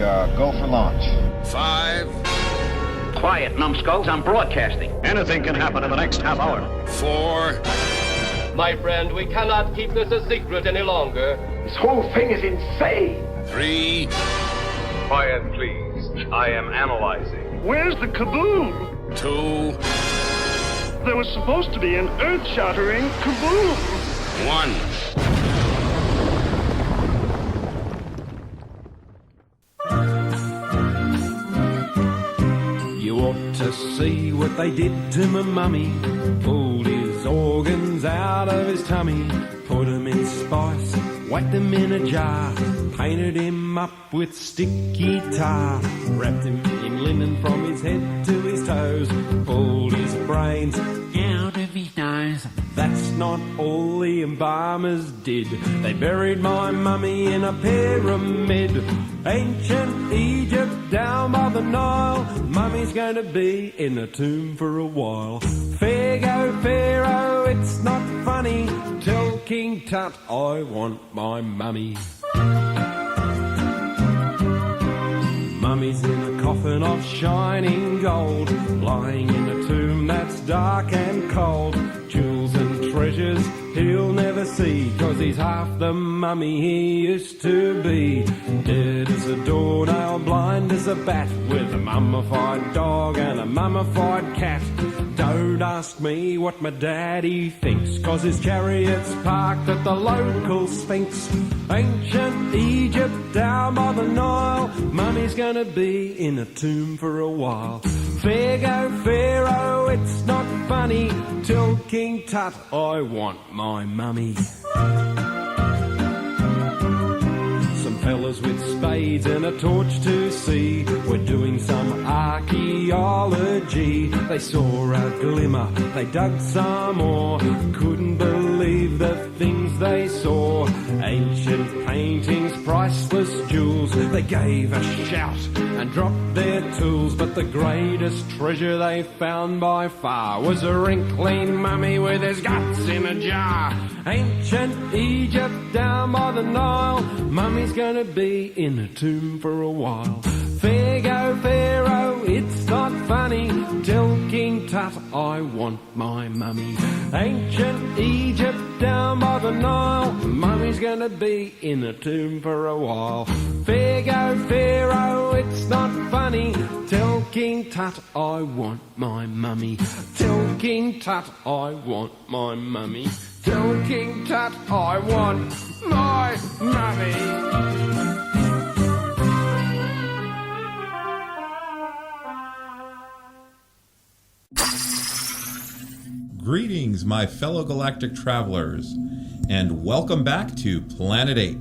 go for launch. 5. Quiet, numbskulls. I'm broadcasting. Anything can happen in the next half hour. 4. My friend, we cannot keep this a secret any longer. This whole thing is insane. 3. Quiet, please. I am analyzing. Where's the kaboom? 2. There was supposed to be an earth-shattering kaboom. 1. You ought to see what they did to my mummy. Pulled his organs out of his tummy, put him in spice, whacked him in a jar, painted him up with sticky tar, wrapped him in linen from his head to his toes, pulled his brains out of his nose. That's not all the embalmers did. They buried my mummy in a pyramid. Ancient Egypt down by the Nile. Mummy's going to be in a tomb for a while. Fair go Pharaoh, it's not funny. Tell King Tut I want my mummy. Mummy's in a coffin of shining gold, lying in a tomb that's dark and cold. Jewels and treasures he'll never see, 'cause he's half the mummy he used to be. Dead as a doornail, blind as a bat, with a mummified dog and a mummified cat. Don't ask me what my daddy thinks, 'cause his chariot's parked at the local Sphinx. Ancient Egypt down by the Nile. Mummy's gonna be in a tomb for a while. Fair go Pharaoh, it's not funny. Tell King Tut I want my mummy. Some fellas with spades and a torch to see were doing some archaeology. They saw a glimmer, they dug some more, couldn't believe the things they saw. Ancient paintings, priceless jewels. They gave a shout and dropped their tools, but the greatest treasure they found by far was a wrinkling mummy with his guts in a jar. Ancient Egypt down by the Nile. Mummy's gonna be in a tomb for a while. Fair go Pharaoh, it's not funny. Tell King Tut I want my mummy. Ancient Egypt down by the Nile. Mummy's gonna be in a tomb for a while. Fair go Pharaoh, it's not funny. Tell King Tut I want my mummy. Tell King Tut I want my mummy. Tell King Tut I want my mummy. Greetings, my fellow galactic travelers, and welcome back to Planet 8.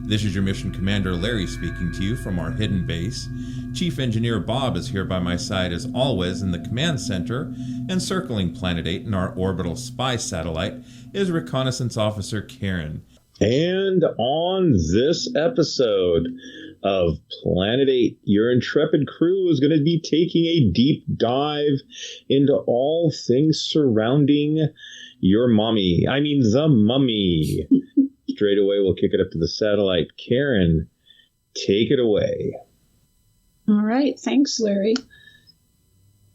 This is your Mission Commander Larry speaking to you from our hidden base. Chief Engineer Bob is here by my side as always in the command center, and circling Planet 8 in our orbital spy satellite is Reconnaissance Officer Karen. And on this episode of Planet 8, your intrepid crew is going to be taking a deep dive into all things surrounding your mummy. I mean, the mummy. Straight away, we'll kick it up to the satellite. Karen, take it away. All right. Thanks, Larry.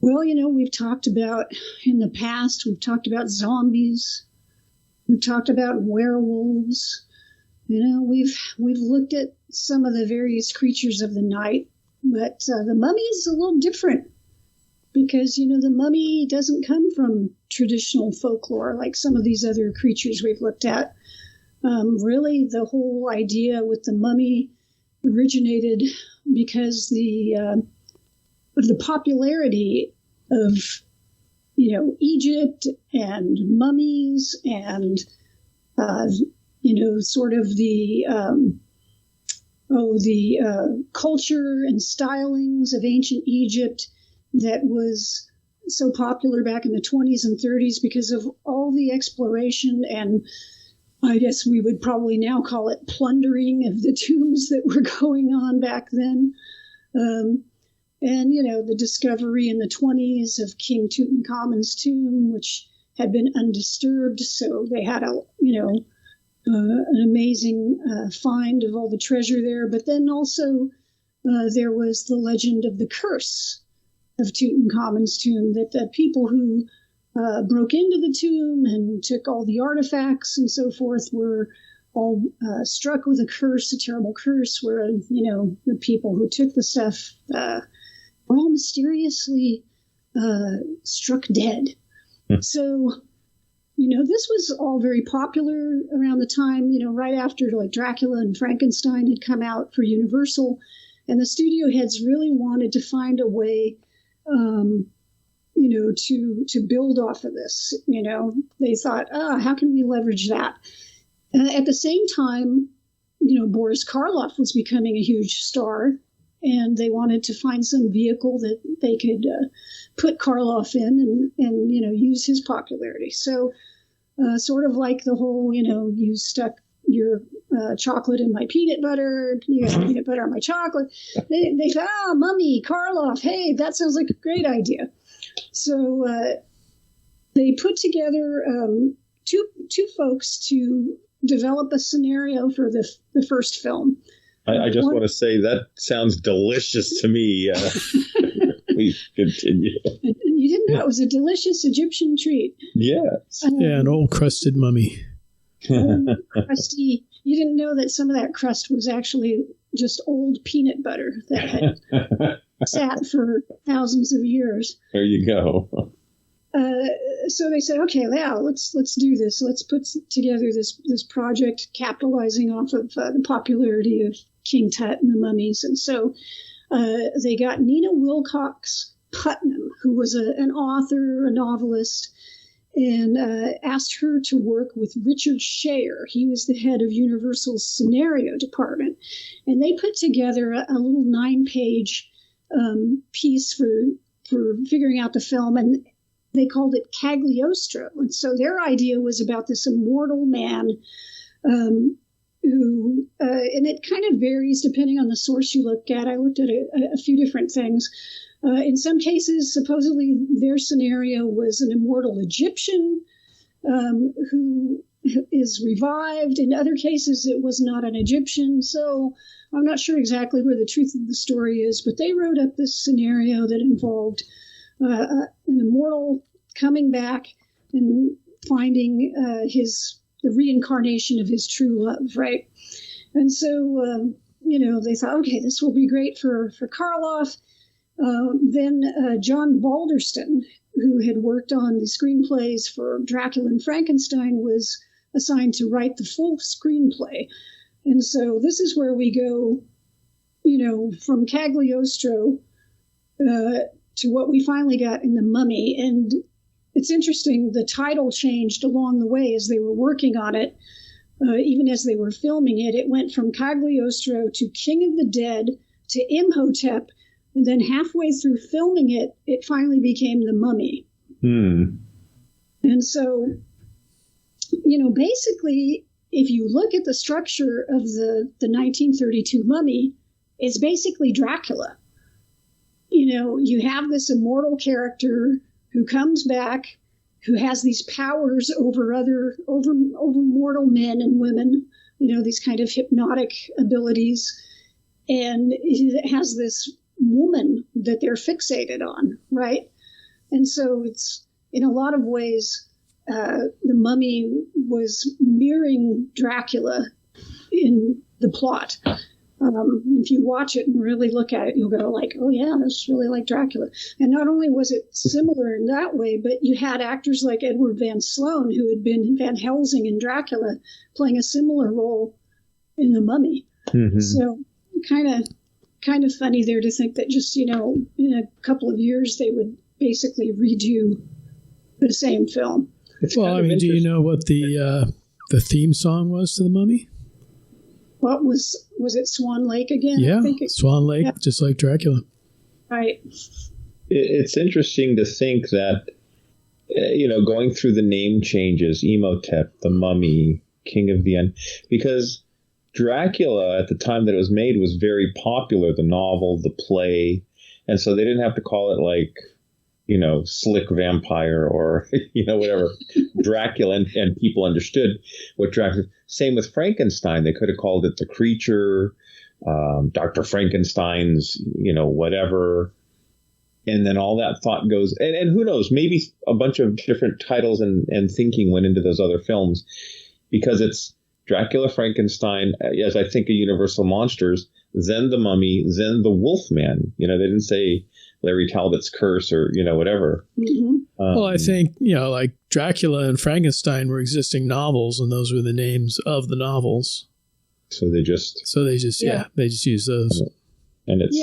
Well, we've talked about, in the past, we've talked about zombies. We've talked about werewolves. We've looked at some of the various creatures of the night, but the mummy is a little different because, the mummy doesn't come from traditional folklore like some of these other creatures we've looked at. Really, the whole idea with the mummy originated because of the popularity of, Egypt and mummies and, sort of the culture and stylings of ancient Egypt that was so popular back in the 20s and 30s because of all the exploration and I guess we would probably now call it plundering of the tombs that were going on back then. And, the discovery in the 20s of King Tutankhamun's tomb, which had been undisturbed. So they had an amazing find of all the treasure there. But then also there was the legend of the curse of Tutankhamun's tomb, that the people who broke into the tomb and took all the artifacts and so forth were all struck with a curse, a terrible curse, where, the people who took the stuff were all mysteriously struck dead. So, this was all very popular around the time, right after like Dracula and Frankenstein had come out for Universal. And the studio heads really wanted to find a way, to build off of this. They thought, how can we leverage that? At the same time, Boris Karloff was becoming a huge star, and they wanted to find some vehicle that they could put Karloff in and use his popularity. So sort of like the whole, you stuck your chocolate in my peanut butter, you got peanut butter on my chocolate. They thought, Mummy, Karloff, hey, that sounds like a great idea. So they put together two folks to develop a scenario for the first film. I just want to say that sounds delicious to me. Please continue. You didn't know it was a delicious Egyptian treat. Yes. An old crusted mummy. Crusty. You didn't know that some of that crust was actually just old peanut butter that had sat for thousands of years. There you go. So they said, okay, yeah, let's do this. Let's put together this project capitalizing off of the popularity of King Tut and the mummies. And so they got Nina Wilcox Putnam, who was an author, a novelist, and asked her to work with Richard Schayer. He was the head of Universal's scenario department. And they put together a little 9-page piece for figuring out the film, and they called it Cagliostro. And so their idea was about this immortal man who, and it kind of varies depending on the source you look at. I looked at a few different things. In some cases, supposedly their scenario was an immortal Egyptian who is revived. In other cases, it was not an Egyptian. So I'm not sure exactly where the truth of the story is, but they wrote up this scenario that involved an immortal coming back and finding the reincarnation of his true love, right? And so, they thought, okay, this will be great for Karloff. Then John Balderston, who had worked on the screenplays for Dracula and Frankenstein, was assigned to write the full screenplay. And so this is where we go, from Cagliostro to what we finally got in The Mummy. And it's interesting, the title changed along the way as they were working on it. Even as they were filming it, it went from Cagliostro to King of the Dead to Imhotep. And then halfway through filming it, it finally became The Mummy. And so, basically, if you look at the structure of the 1932 Mummy, it's basically Dracula. You have this immortal character who comes back, who has these powers over mortal men and women, these kind of hypnotic abilities. And it has this woman that they're fixated on, right? And so it's, in a lot of ways, the Mummy was mirroring Dracula in the plot. If you watch it and really look at it, you'll go like, oh yeah, that's really like Dracula. And not only was it similar in that way, but you had actors like Edward Van Sloan, who had been Van Helsing in Dracula, playing a similar role in The Mummy. Mm-hmm. So kind of funny there to think that just, in a couple of years, they would basically redo the same film. Well, do you know what the theme song was to The Mummy? What was it Swan Lake again? Yeah, Swan Lake, just like Dracula. Right. It's interesting to think that, going through the name changes, Imhotep, The Mummy, King of the End, because Dracula at the time that it was made was very popular, the novel, the play, and so they didn't have to call it like, Slick Vampire or, whatever. Dracula, and people understood what Dracula. Same with Frankenstein. They could have called it The Creature, Dr. Frankenstein's, whatever. And then all that thought goes, and who knows, maybe a bunch of different titles and thinking went into those other films, because it's Dracula, Frankenstein, as I think of Universal Monsters, then the Mummy, then the Wolfman. They didn't say Larry Talbot's Curse or, whatever. Mm-hmm. Well, I think, like Dracula and Frankenstein were existing novels, and those were the names of the novels. So they just use those. And it's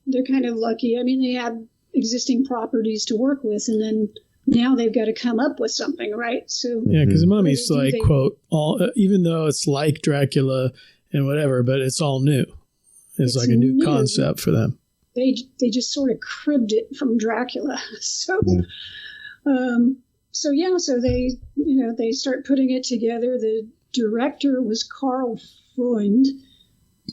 they're kind of lucky. I mean, they had existing properties to work with, and then now they've got to come up with something, right? So because the Mummy's like, quote, all, even though it's like Dracula and whatever, but it's all new. It's like a new concept for them. They just sort of cribbed it from Dracula. So so they start putting it together. The director was Karl Freund,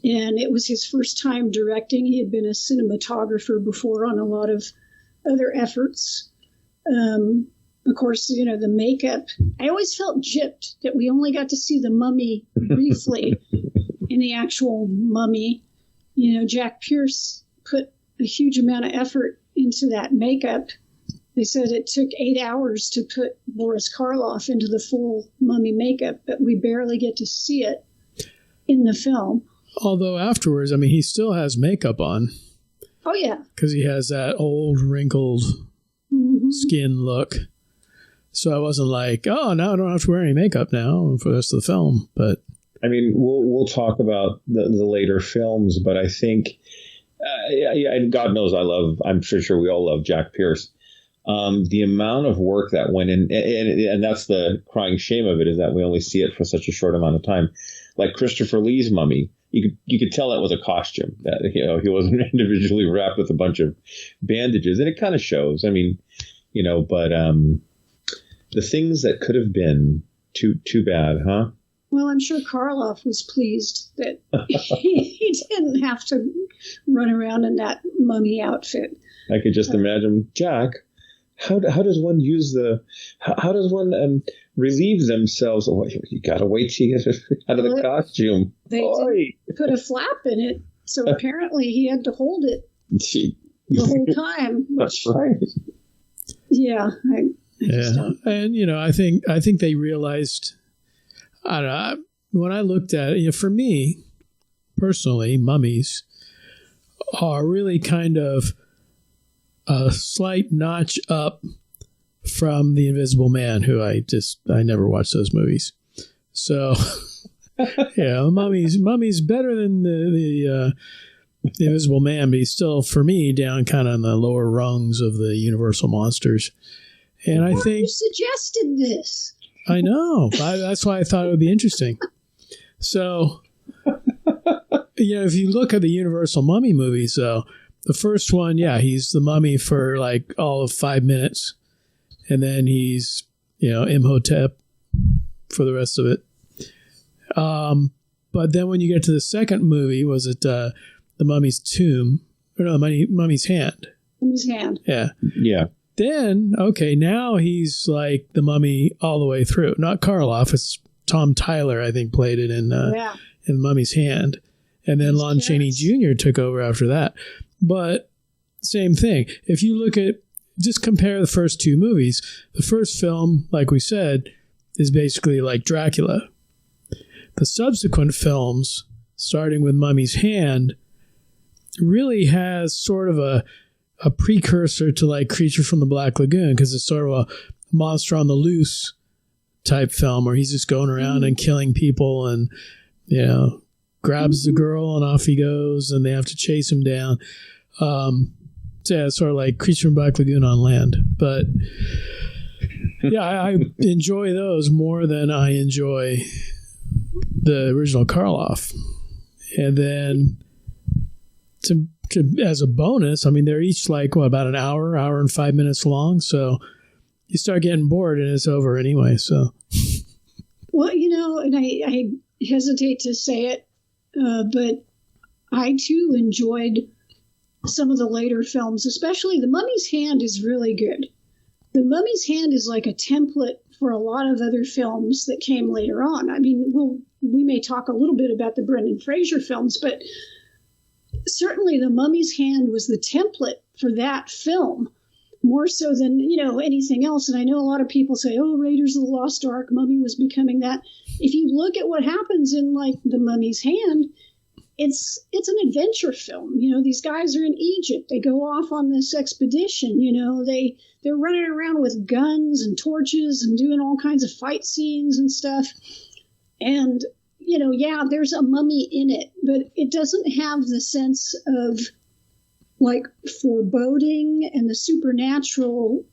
and it was his first time directing. He had been a cinematographer before on a lot of other efforts. Of course, the makeup. I always felt gypped that we only got to see the mummy briefly in the actual Mummy. Jack Pierce put a huge amount of effort into that makeup. They said it took 8 hours to put Boris Karloff into the full Mummy makeup, but we barely get to see it in the film. Although afterwards, I mean, he still has makeup on. Oh, yeah. Because he has that old, wrinkled skin look. So I wasn't like, oh, now I don't have to wear any makeup now for the rest of the film. But I mean, we'll talk about the later films, but I think, and God knows I'm sure we all love Jack Pierce. The amount of work that went in, and that's the crying shame of it, is that we only see it for such a short amount of time. Like Christopher Lee's Mummy, you could tell that was a costume, that he wasn't individually wrapped with a bunch of bandages, and it kind of shows. I mean, but the things that could have been too bad, huh? Well, I'm sure Karloff was pleased that he didn't have to run around in that mummy outfit. I could just imagine, Jack. How does one how does one relieve themselves? Oh, you gotta wait till you get out of the costume. They did put a flap in it, so apparently he had to hold it the whole time. That's right. Yeah. And I think they realized. I don't know. When I looked at it, for me personally, mummies are really kind of a slight notch up from The Invisible Man, who I never watched those movies. So, Mummy's better than the Invisible Man, but he's still, for me, down kind of in the lower rungs of the Universal monsters. And I think you suggested this. I know. That's why I thought it would be interesting. So, if you look at the Universal Mummy movies, though, the first one, he's the mummy for like all of 5 minutes. And then he's, Imhotep for the rest of it. But then when you get to the second movie, was it the Mummy's Tomb? Or no, Mummy's Hand. Mummy's Hand. Yeah. Yeah. Then, now he's like the mummy all the way through. Not Karloff. It's Tom Tyler, I think, played it in Mummy's Hand. And then Lon Chaney Jr. took over after that. But same thing. If you look at, just compare the first two movies. The first film, like we said, is basically like Dracula. The subsequent films, starting with Mummy's Hand, really has sort of a precursor to like Creature from the Black Lagoon, because it's sort of a monster on the loose type film where he's just going around and killing people and, grabs the girl and off he goes and they have to chase him down. It's sort of like Creature from the Black Lagoon on land. But I enjoy those more than I enjoy the original Karloff. And then as a bonus, I mean, they're each like, about an hour and 5 minutes long. So you start getting bored and it's over anyway. So, well, and I hesitate to say it, but I too enjoyed some of the later films, especially The Mummy's Hand is really good. The Mummy's Hand is like a template for a lot of other films that came later on. I mean, we may talk a little bit about the Brendan Fraser films, but certainly The Mummy's Hand was the template for that film, more so than, anything else. And I know a lot of people say, oh, Raiders of the Lost Ark, Mummy was becoming that. If you look at what happens in, like, The Mummy's Hand, it's an adventure film. These guys are in Egypt. They go off on this expedition. They're running around with guns and torches and doing all kinds of fight scenes and stuff. And, there's a mummy in it, but it doesn't have the sense of, like, foreboding and the supernatural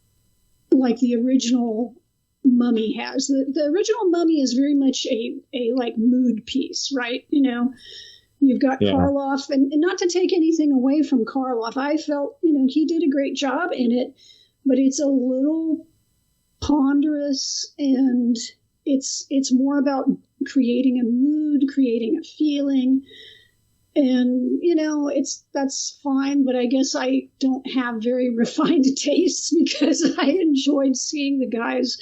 like the original Mummy has. The original Mummy is very much a like mood piece, right? You've got Karloff, and not to take anything away from Karloff, I felt, he did a great job in it, but it's a little ponderous, and it's more about creating a mood, creating a feeling, and, that's fine, but I guess I don't have very refined tastes because I enjoyed seeing the guys,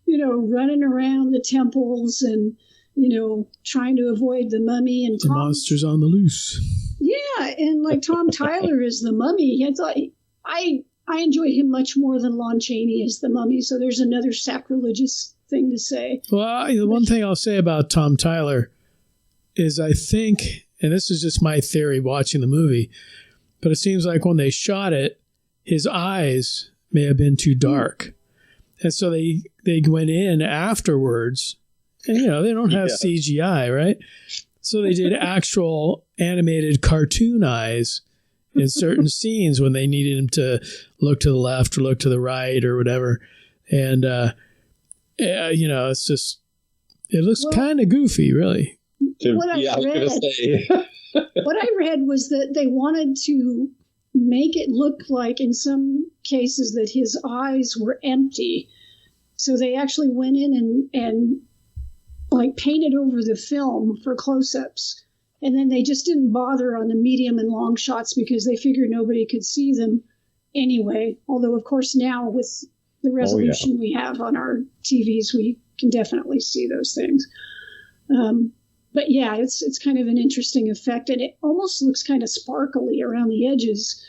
running around the temples and, trying to avoid the mummy and the monsters on the loose. Yeah, and like Tom Tyler is the mummy. I thought I enjoyed him much more than Lon Chaney as the mummy. So there's another sacrilegious thing to say. Well, the one thing I'll say about Tom Tyler is I think, and this is just my theory watching the movie, but it seems like when they shot it, his eyes may have been too dark. And so they went in afterwards. And, they don't have CGI, right? So they did actual animated cartoon eyes in certain scenes when they needed him to look to the left or look to the right or whatever. And, it's just, it looks kind of goofy, really. What I read was that they wanted to make it look like, in some cases, that his eyes were empty. So they actually went in and like painted over the film for close-ups, and then they just didn't bother on the medium and long shots because they figured nobody could see them anyway. Although, of course, now with the resolution we have on our TVs, we can definitely see those things. But yeah, it's kind of an interesting effect, and it almost looks kind of sparkly around the edges.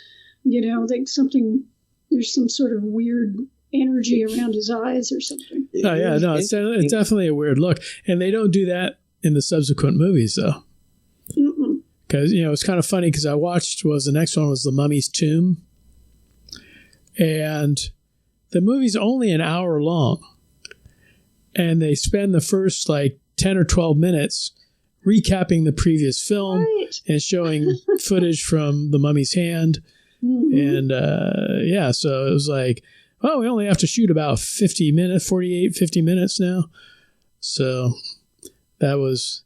Like there's some sort of weird energy around his eyes or something. Oh yeah, no, it's definitely a weird look, and they don't do that in the subsequent movies though. Because it's kind of funny because I watched the next one was The Mummy's Tomb, and the movie's only an hour long, and they spend the first like 10 or 12 minutes recapping the previous film and showing footage from The Mummy's Hand, and so it was like, oh, we only have to shoot about 50 minutes now. So that was,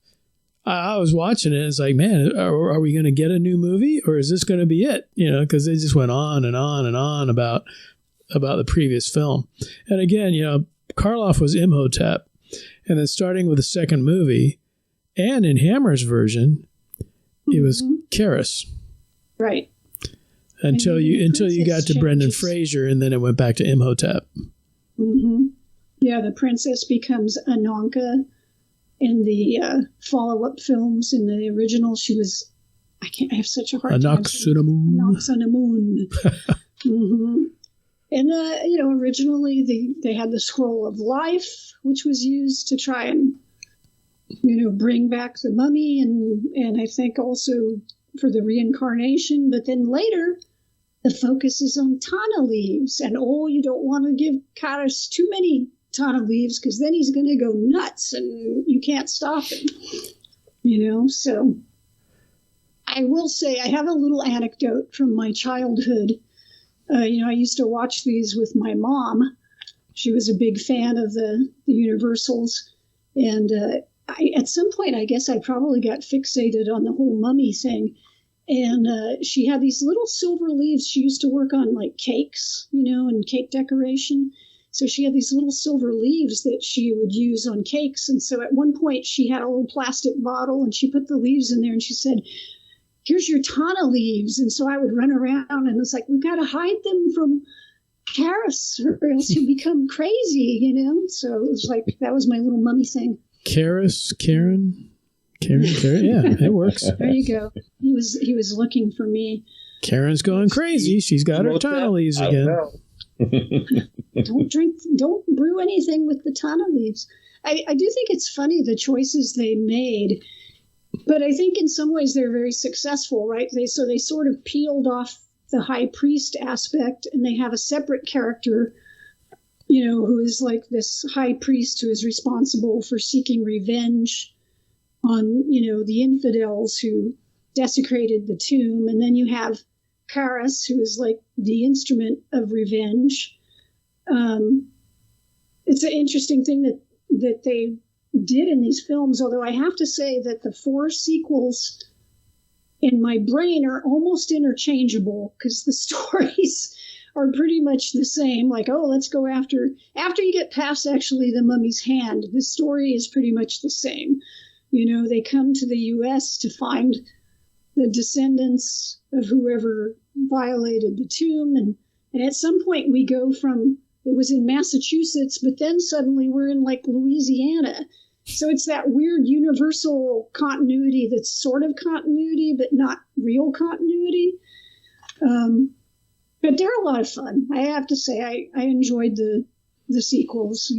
I was watching it. It's like, man, are we going to get a new movie, or is this going to be it? Because they just went on and on and on about the previous film. And again, Karloff was Imhotep. And then starting with the second movie, and in Hammer's version, it was Karis. Right. Until you got to Brendan Fraser, and then it went back to Imhotep. Mm-hmm. Yeah, the princess becomes Ananka in the follow-up films. In the original, she was, I have such a hard time. Anaxunamun. Mm-hmm. And, originally they had the Scroll of Life, which was used to try and, bring back the mummy, and I think also for the reincarnation. But then later, the focus is on tana leaves. And, you don't want to give Karis too many tana leaves because then he's going to go nuts and you can't stop him. So I will say I have a little anecdote from my childhood. I used to watch these with my mom. She was a big fan of the Universals. And at some point, I guess I probably got fixated on the whole mummy thing. And she had these little silver leaves. She used to work on like cakes, and cake decoration. So she had these little silver leaves that she would use on cakes. And so at one point she had a little plastic bottle and she put the leaves in there and she said, here's your tana leaves. And so I would run around and it's like, we've got to hide them from Karis or else he'll become crazy, So it was like, that was my little mummy thing. Karis, Karen? Karen, yeah, it works. There you go. He was looking for me. Karen's going crazy. She's got her tana leaves again. Don't brew anything with the tana leaves. I do think it's funny the choices they made, but I think in some ways they're very successful, right? They sort of peeled off the high priest aspect, and they have a separate character, who is like this high priest who is responsible for seeking revenge on, the infidels who desecrated the tomb. And then you have Karas, who is like the instrument of revenge. It's an interesting thing that they did in these films, although I have to say that the 4 sequels in my brain are almost interchangeable because the stories are pretty much the same. Like, let's go after you get past actually the mummy's hand, the story is pretty much the same. They come to the U.S. to find the descendants of whoever violated the tomb. And at some point we go from, it was in Massachusetts, but then suddenly we're in like Louisiana. So it's that weird universal continuity that's sort of continuity, but not real continuity. But they're a lot of fun. I have to say, I enjoyed the sequels,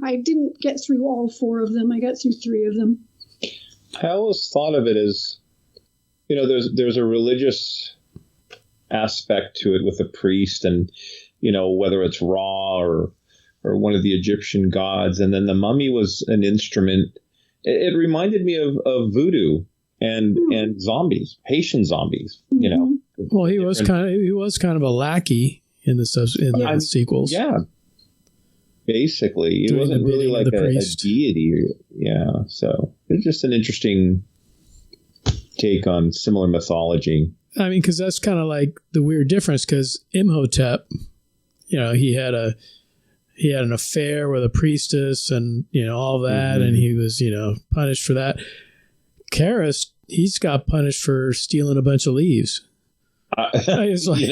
I didn't get through all 4 of them. I got through 3 of them. I always thought of it as, there's a religious aspect to it with the priest and, whether it's Ra or one of the Egyptian gods. And then the mummy was an instrument. It reminded me of voodoo and zombies, Haitian zombies, Well, he was kind of a lackey in the sequels. Yeah. Basically, he wasn't really like a deity. Yeah. So it's just an interesting take on similar mythology. I mean, because that's kind of like the weird difference. Because Imhotep, he had an affair with a priestess, and all that, and he was punished for that. Karas, he's got punished for stealing a bunch of leaves. It's like,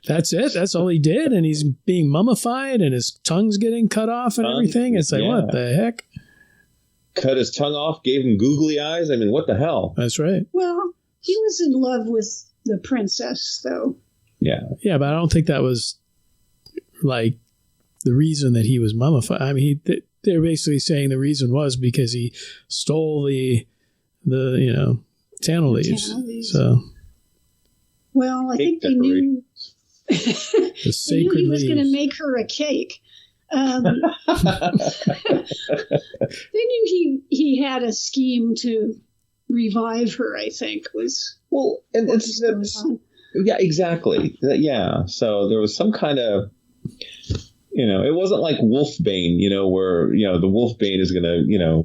that's it. That's all he did, and he's being mummified, and his tongue's getting cut off, and everything. It's like, what the heck? Cut his tongue off, gave him googly eyes. I mean, what the hell? That's right. Well, he was in love with the princess, though. Yeah, but I don't think that was like the reason that he was mummified. I mean, they're basically saying the reason was because he stole the tana leaves. So. Well, I think they knew, he was going to make her a cake. They knew he had a scheme to revive her, I think, was... Well, and yeah, exactly. Yeah, so there was some kind of... it wasn't like Wolfbane, where, the Wolfbane is going to,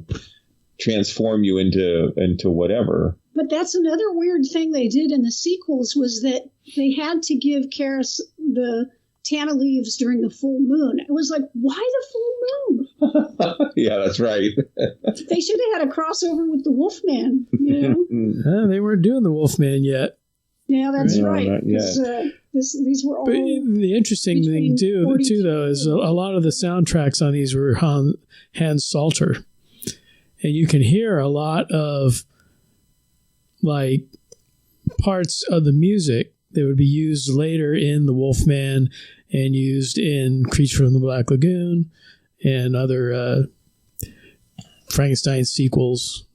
transform you into whatever. But that's another weird thing they did in the sequels was that they had to give Karas the tana leaves during the full moon. It was like, why the full moon? Yeah, that's right. They should have had a crossover with the Wolfman. They weren't doing the Wolfman yet. Yeah, that's right. These were all. But the interesting thing too, though, is a lot of the soundtracks on these were Hans Salter, and you can hear a lot of like parts of the music that would be used later in The Wolfman and used in Creature from the Black Lagoon and other Frankenstein sequels.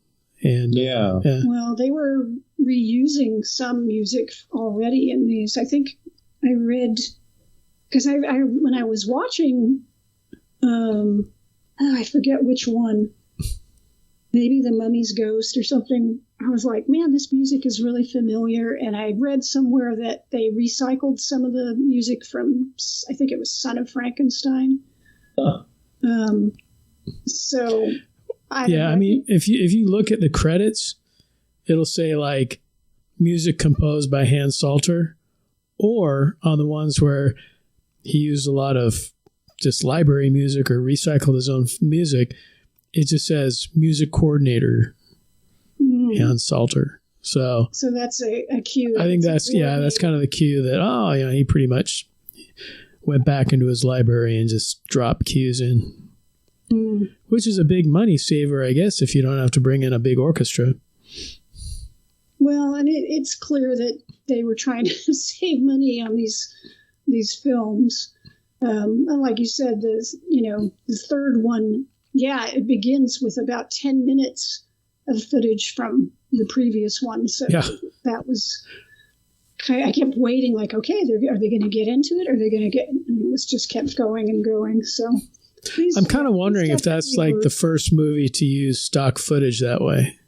And yeah. Well, they were reusing some music already in these. I think I read, because I when I was watching, I forget which one, maybe The Mummy's Ghost or something. I was like, man, this music is really familiar. And I read somewhere that they recycled some of the music from, I think it was Son of Frankenstein. Huh. So, I mean, if you look at the credits, it'll say like music composed by Hans Salter, or on the ones where he used a lot of just library music or recycled his own music, it just says music coordinator Hans Salter. So that's a cue. I think that's kind of the cue that he pretty much went back into his library and just dropped cues in. Which is a big money saver, I guess, if you don't have to bring in a big orchestra. Well, and it's clear that they were trying to save money on these films. And like you said, the third one, it begins with about 10 minutes of footage from the previous one. So that was, I kept waiting like, okay, are they going to get into it? Are they going to get, and it was just kept going and going. So I'm kind of wondering if that's like the first movie to use stock footage that way.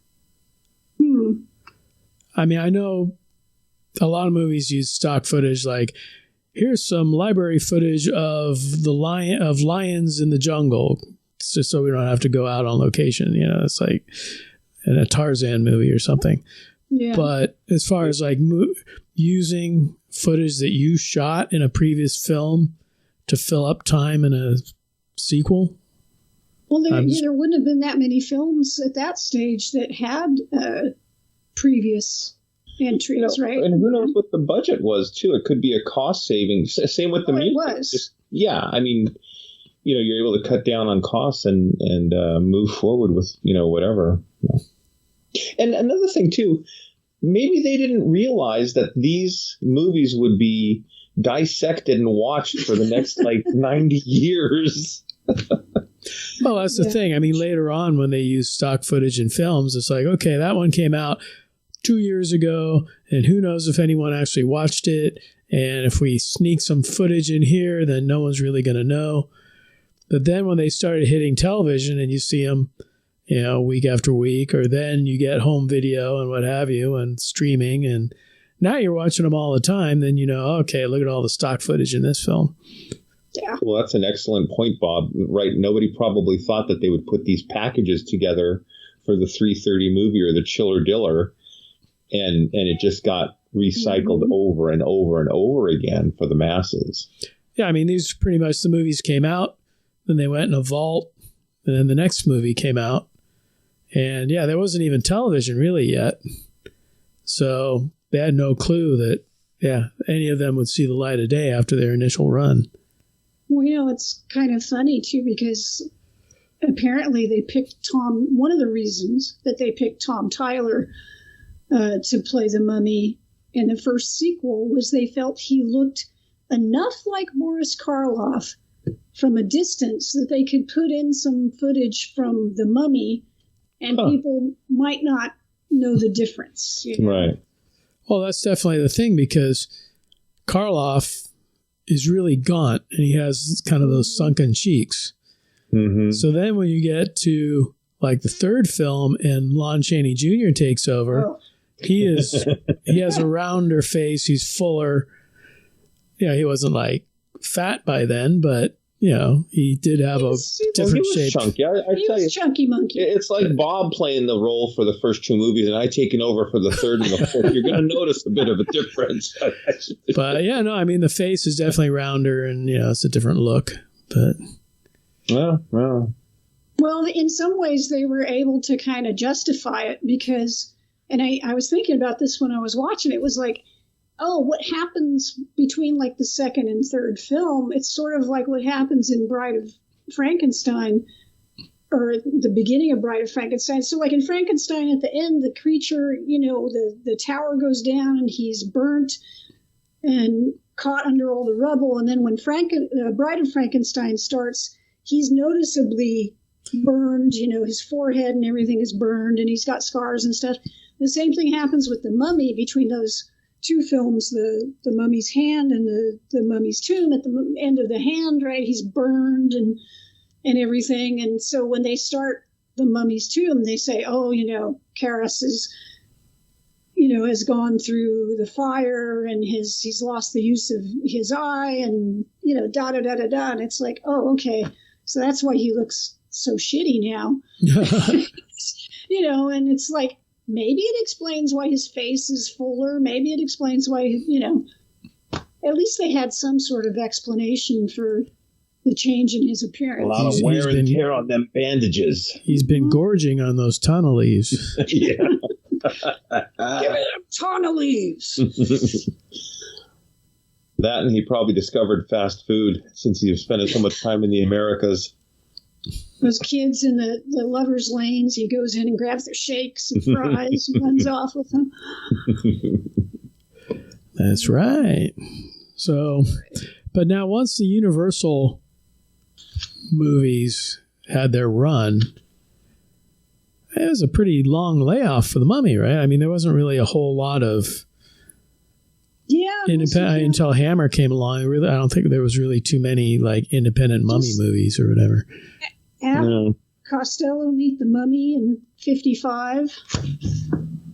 I mean, I know a lot of movies use stock footage, like here's some library footage of lions in the jungle, just so we don't have to go out on location. It's like in a Tarzan movie or something. Yeah. But as far as like using footage that you shot in a previous film to fill up time in a sequel. Well, there wouldn't have been that many films at that stage that had previous entries, right? And who knows what the budget was, too. It could be a cost saving. Same with the music. It was. I mean, you're able to cut down on costs and move forward with, whatever. And another thing, too, maybe they didn't realize that these movies would be dissected and watched for the next, 90 years. Well, that's the thing. I mean, later on when they use stock footage in films, it's like, okay, that one came out 2 years ago, and who knows if anyone actually watched it. And if we sneak some footage in here, then no one's really going to know. But then when they started hitting television and you see them, week after week, or then you get home video and what have you and streaming, and now you're watching them all the time, then okay, look at all the stock footage in this film. Yeah. Well, that's an excellent point, Bob. Right. Nobody probably thought that they would put these packages together for the 3:30 movie or the Chiller Diller. And it just got recycled over and over and over again for the masses. Yeah, I mean, these pretty much the movies came out, then they went in a vault, and then the next movie came out. And there wasn't even television really yet. So they had no clue that, any of them would see the light of day after their initial run. Well, it's kind of funny, too, because apparently they picked one of the reasons that they picked Tom Tyler to play the Mummy in the first sequel was they felt he looked enough like Boris Karloff from a distance that they could put in some footage from the Mummy and people might not know the difference. Right. Well, that's definitely the thing, because Karloff is really gaunt and he has kind of those sunken cheeks. Mm-hmm. So then when you get to like the third film and Lon Chaney Jr. takes over, he has a rounder face. He's fuller. He wasn't like fat by then, but he did have a different shape. Chunky. I tell you, chunky monkey. It's like Bob playing the role for the first two movies, and I taking over for the third and the fourth. You're going to notice a bit of a difference. But I mean, the face is definitely rounder, and it's a different look. But well, in some ways, they were able to kind of justify it because, and I was thinking about this when I was watching. It was like, what happens between like the second and third film? It's sort of like what happens in Bride of Frankenstein, or the beginning of Bride of Frankenstein. So like in Frankenstein, at the end, the creature, the tower goes down and he's burnt and caught under all the rubble. And then when Bride of Frankenstein starts, he's noticeably burned, his forehead and everything is burned and he's got scars and stuff. The same thing happens with the Mummy between those two films, the Mummy's Hand and the Mummy's Tomb. At the end of the hand, right, he's burned and everything. And so when they start the Mummy's Tomb, they say, Karras is, has gone through the fire and he's lost the use of his eye and, da-da-da-da-da. And it's like, okay, so that's why he looks so shitty now. And it's like, maybe it explains why his face is fuller. Maybe it explains why, at least they had some sort of explanation for the change in his appearance. A lot of wear and tear on them bandages. He's been gorging on those tunnel leaves. Yeah. Give me them tunnel leaves. That, and he probably discovered fast food since he was spending so much time in the Americas. those kids in the lovers' lanes. He goes in and grabs their shakes and fries and runs off with them. That's right. So, but now once the Universal movies had their run, it was a pretty long layoff for the Mummy, right? I mean, there wasn't really a whole lot of independent until Hammer came along. Really, I don't think there was really too many like independent Mummy movies or whatever. Costello Meet the Mummy in 1955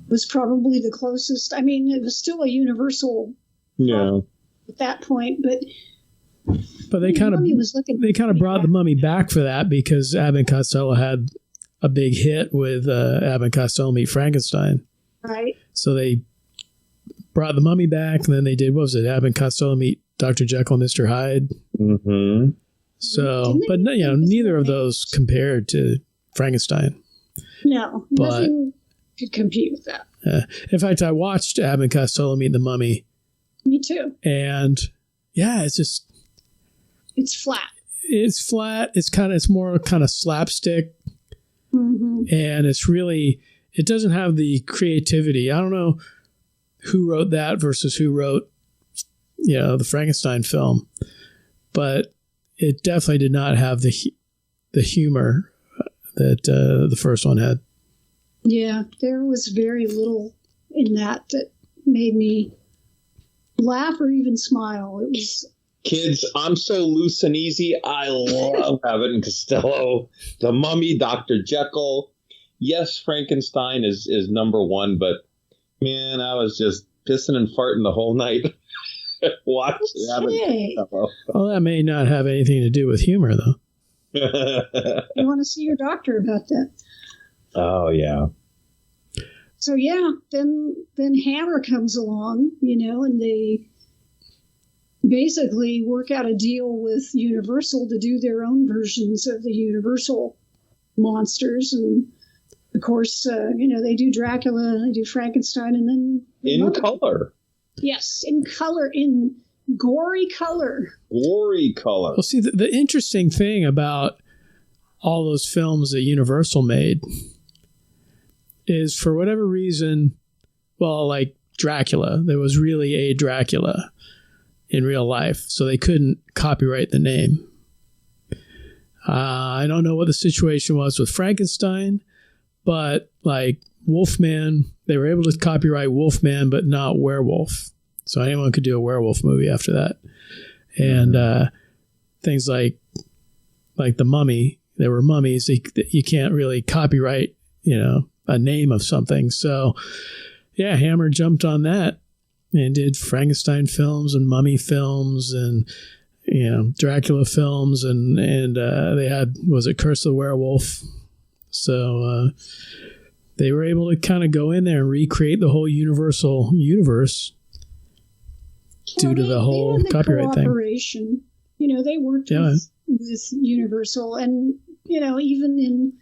was probably the closest. I mean, it was still a Universal at that point, but they kind of brought the Mummy back for that because Abbott and Costello had a big hit with Abbott and Costello Meet Frankenstein. Right. So they brought the Mummy back, and then they did, what was it, Abbott and Costello Meet Dr. Jekyll and Mr. Hyde. Mm-hmm. So, but neither of those compared to Frankenstein. No, nothing could compete with that. In fact, I watched Abbott and Costello Meet the Mummy. Me too. And it's flat. It's flat. It's more kind of slapstick. Mm-hmm. And it doesn't have the creativity. I don't know who wrote that versus who wrote, the Frankenstein film, but it definitely did not have the humor that the first one had. Yeah, there was very little in that made me laugh or even smile. It was... Kids, I'm so loose and easy. I love Abbott and Costello, the Mummy, Dr. Jekyll. Yes, Frankenstein is number one, but man, I was just pissing and farting the whole night watching Abbott and Costello. Well, that may not have anything to do with humor, though. You want to see your doctor about that? Oh, yeah. So, then Hammer comes along, and they basically work out a deal with Universal to do their own versions of the Universal monsters. And, of course, they do Dracula, they do Frankenstein, and then... In color. Yes, in color, in gory color. Gory color. Well, see, the interesting thing about all those films that Universal made is, for whatever reason, like Dracula, there was really a Dracula in real life, so they couldn't copyright the name. I don't know what the situation was with Frankenstein, but like Wolfman, they were able to copyright Wolfman, but not Werewolf. So anyone could do a werewolf movie after that. And things like the Mummy, there were mummies. You can't really copyright, a name of something. So yeah, Hammer jumped on that and did Frankenstein films and Mummy films and Dracula films and they had, was it Curse of the Werewolf? So they were able to kind of go in there and recreate the whole Universal universe due to the whole copyright thing. They worked with Universal, and even in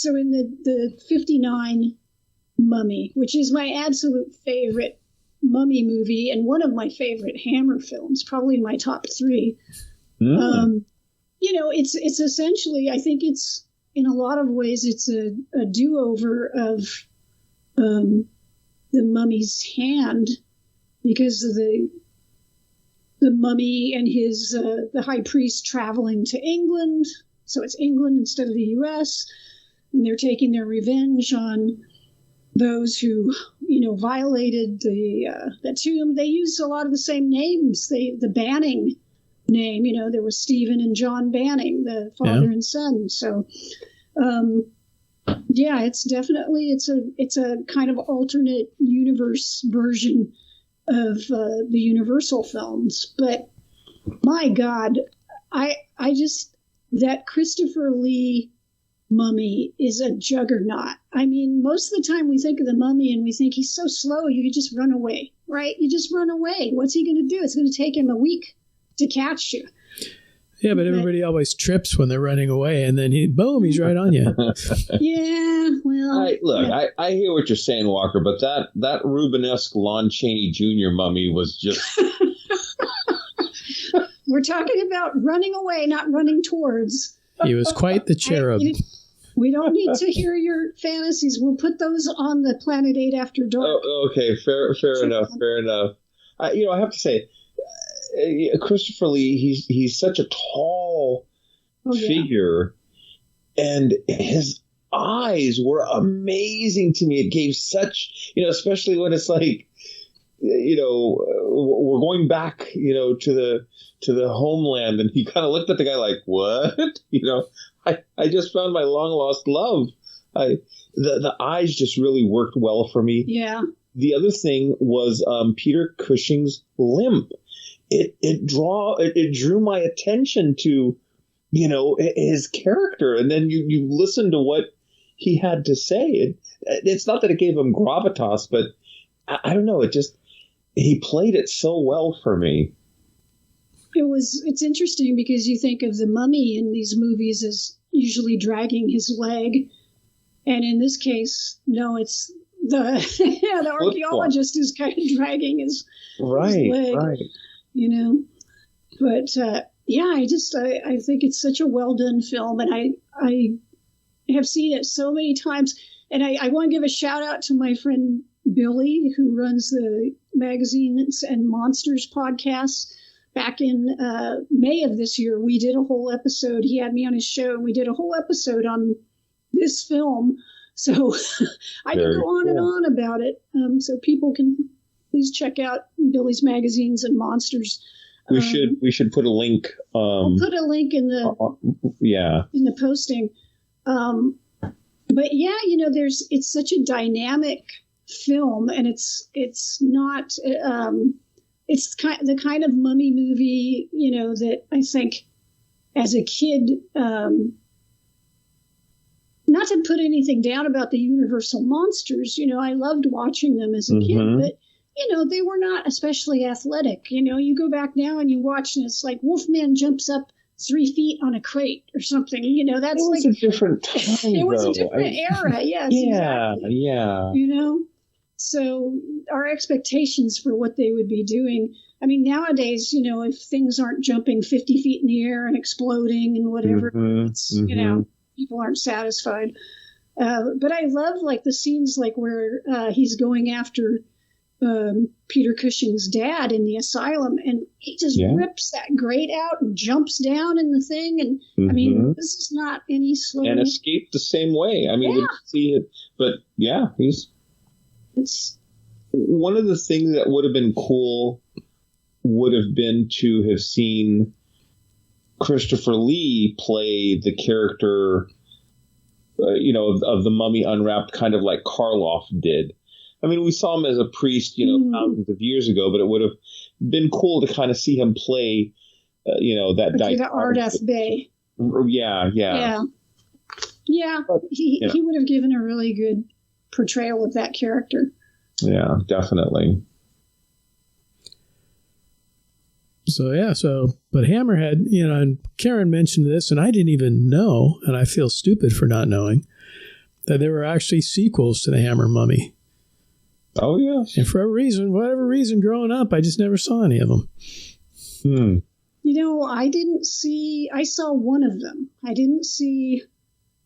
the 59 Mummy, which is my absolute favorite Mummy movie and one of my favorite Hammer films, probably in my top 3. It's essentially, I think it's, in a lot of ways, it's a do-over of the Mummy's hand, because of the Mummy and his the High Priest traveling to England. So it's England instead of the U.S., and they're taking their revenge on those who, violated the tomb. They used a lot of the same names. The Banning name, there was Stephen and John Banning, the father and son. So, it's definitely, it's a kind of alternate universe version of the Universal films. But my God, I just, that Christopher Lee Mummy is a juggernaut. I mean, most of the time we think of the Mummy and we think he's so slow, you could just run away, right? You just run away. What's he going to do? It's going to take him a week to catch you. Yeah, but everybody always trips when they're running away, and then he's right on you. Yeah, well... I hear what you're saying, Walker, but that Rubenesque Lon Chaney Jr. Mummy was just... We're talking about running away, not running towards. He was quite the cherub. We don't need to hear your fantasies. We'll put those on the Planet 8 After Dark. Oh, okay, fair enough. I have to say, Christopher Lee, he's such a tall figure, and his eyes were amazing to me. It gave such, especially when it's like, we're going back, to the homeland, and he kind of looked at the guy like, what? I just found my long lost love. The eyes just really worked well for me. Yeah. The other thing was Peter Cushing's limp. It drew my attention to, his character, and then you listen to what he had to say. It's not that it gave him gravitas, but I don't know. He played it so well for me. It's interesting because you think of the mummy in these movies as usually dragging his leg. And in this case, no, it's the archaeologist is kind of dragging his leg. Right. But I think it's such a well done film, and I have seen it so many times. And I want to give a shout out to my friend Billy, who runs the Magazines and Monsters podcast. Back in May of this year, we did a whole episode. He had me on his show, and we did a whole episode on this film. So I can go on and on about it. So people can please check out Billy's Magazines and Monsters. We should put a link. I'll put a link in the in the posting. But yeah, it's such a dynamic film, and it's not. It's the kind of mummy movie, that I think as a kid, not to put anything down about the Universal monsters, I loved watching them as a kid, but, they were not especially athletic. You go back now and you watch, and it's like Wolfman jumps up 3 feet on a crate or something. That's it was a different time. It was a different era. Yes. Exactly. Yeah. So our expectations for what they would be doing, I mean, nowadays, if things aren't jumping 50 feet in the air and exploding and whatever, it's, people aren't satisfied. But I love the scenes where he's going after Peter Cushing's dad in the asylum, and he just rips that grate out and jumps down in the thing. And I mean, this is not any slow. And escaped the same way. I mean, we see it, but it's one of the things that would have been cool would have been to have seen Christopher Lee play the character, of the Mummy Unwrapped, kind of like Karloff did. I mean, we saw him as a priest, thousands of years ago, but it would have been cool to kind of see him play, that the Ardeth Bay. Yeah. But he would have given a really good portrayal of that character. Yeah, definitely. But Hammerhead, and Karen mentioned this, and I didn't even know, and I feel stupid for not knowing, that there were actually sequels to the Hammer Mummy. Oh, yes. And for whatever reason, growing up, I just never saw any of them. I saw one of them. I didn't see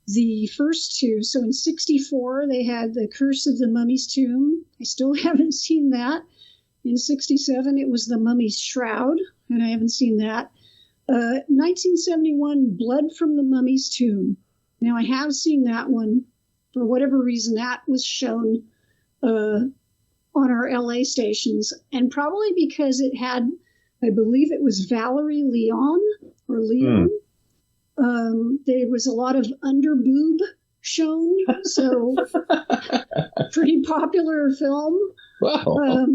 the first two. So in 1964, they had The Curse of the Mummy's Tomb. I still haven't seen that. In 1967, it was The Mummy's Shroud, and I haven't seen that. 1971, Blood from the Mummy's Tomb. Now, I have seen that one. For whatever reason, that was shown on our LA stations, and probably because it had, I believe it was Valerie Leon. There was a lot of underboob shown, so pretty popular film. Wow.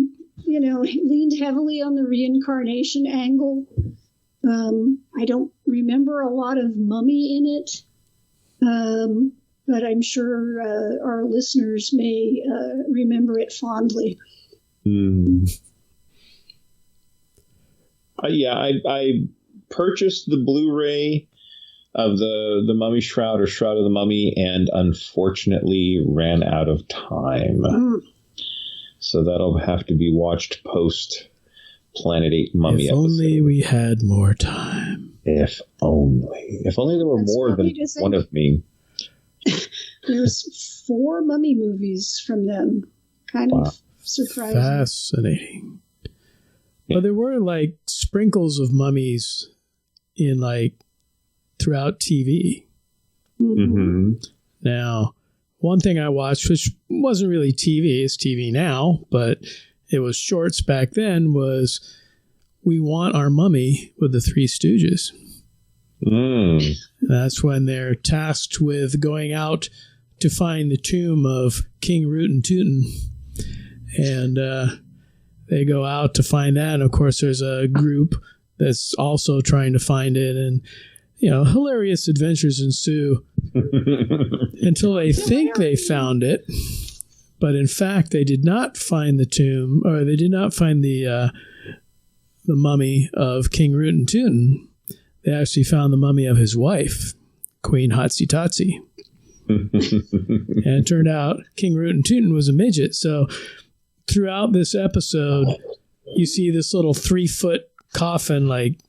Leaned heavily on the reincarnation angle. I don't remember a lot of mummy in it, but I'm sure our listeners may remember it fondly. I purchased the Blu-ray of the Mummy Shroud or Shroud of the Mummy, and unfortunately ran out of time. So that'll have to be watched post Planet 8 Mummy If episode. only we had more time. If only there were more than one of me. There's 4 mummy movies from them. Kind of surprising. Fascinating. Yeah. But there were like sprinkles of mummies in like throughout TV. Mm-hmm. Now, one thing I watched, which wasn't really TV, it's TV now, but it was shorts back then, was We Want Our Mummy with the Three Stooges. Mm. That's when they're tasked with going out to find the tomb of King Tutankhamun. And they go out to find that. And of course, there's a group that's also trying to find it. And, you know, hilarious adventures ensue until they think they found it. But in fact, they did not find the tomb, or they did not find the mummy of King Tutankhamun. They actually found the mummy of his wife, Queen Hatshepsut. And it turned out King Tutankhamun was a midget. So throughout this episode, you see this little 3-foot coffin like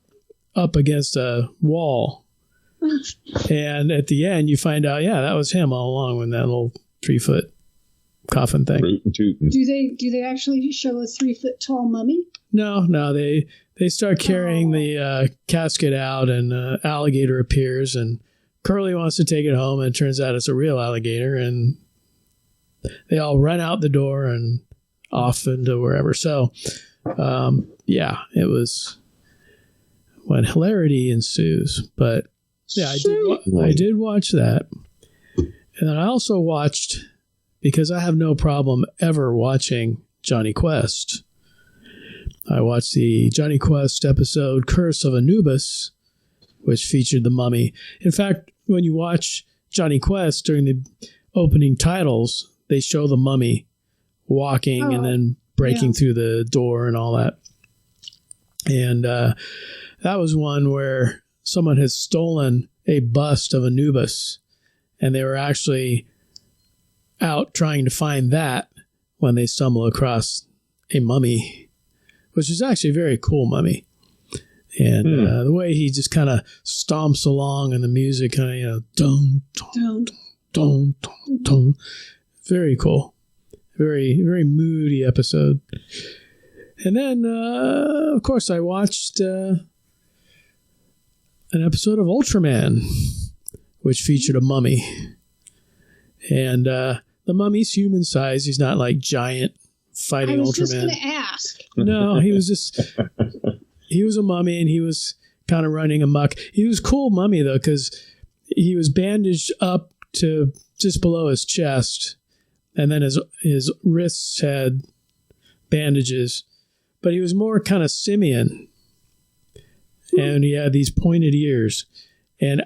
up against a wall. And at the end, you find out, yeah, that was him all along with that little 3-foot coffin thing. Do they actually show a 3-foot tall mummy? No, they start carrying the casket out, and alligator appears, and Curly wants to take it home, and it turns out it's a real alligator, and they all run out the door and off into wherever. So, yeah, it was when hilarity ensues. But yeah, I did watch that, and then I also watched, because I have no problem ever watching Johnny Quest. I watched the Johnny Quest episode Curse of Anubis, which featured the mummy. In fact, when you watch Johnny Quest during the opening titles, they show the mummy walking and then breaking through the door and all that. And that was one where someone had stolen a bust of Anubis, and they were actually out trying to find that when they stumble across a mummy, which is actually a very cool mummy. And the way he just kind of stomps along, and the music kind of, dun, dun, dun, dun, dun. Very cool. Very, very moody episode. And then, of course, I watched an episode of Ultraman, which featured a mummy. And the mummy's human size. He's not like giant fighting Ultraman. I was just going to ask. No, he was just... He was a mummy, and he was kind of running amok. He was a cool mummy, though, because he was bandaged up to just below his chest, and then his wrists had bandages. But he was more kind of simian, and he had these pointed ears and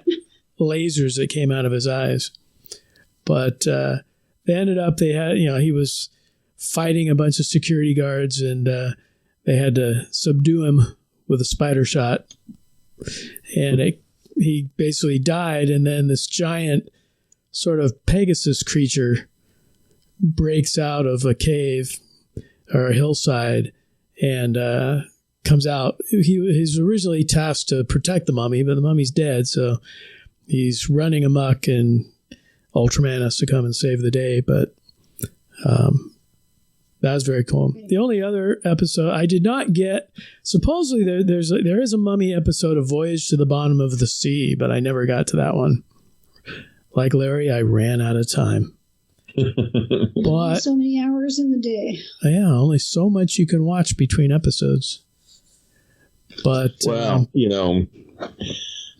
lasers that came out of his eyes. But they ended up, he was fighting a bunch of security guards, and they had to subdue him with a spider shot, and he basically died. And then this giant sort of Pegasus creature breaks out of a cave or a hillside and comes out. He's originally tasked to protect the mummy, but the mummy's dead, so he's running amok, and Ultraman has to come and save the day. But that was very cool. The only other episode I did not get, supposedly there is a mummy episode of Voyage to the Bottom of the Sea, but I never got to that one. Like Larry, I ran out of time. But so many hours in the day. Yeah, only so much you can watch between episodes. But well,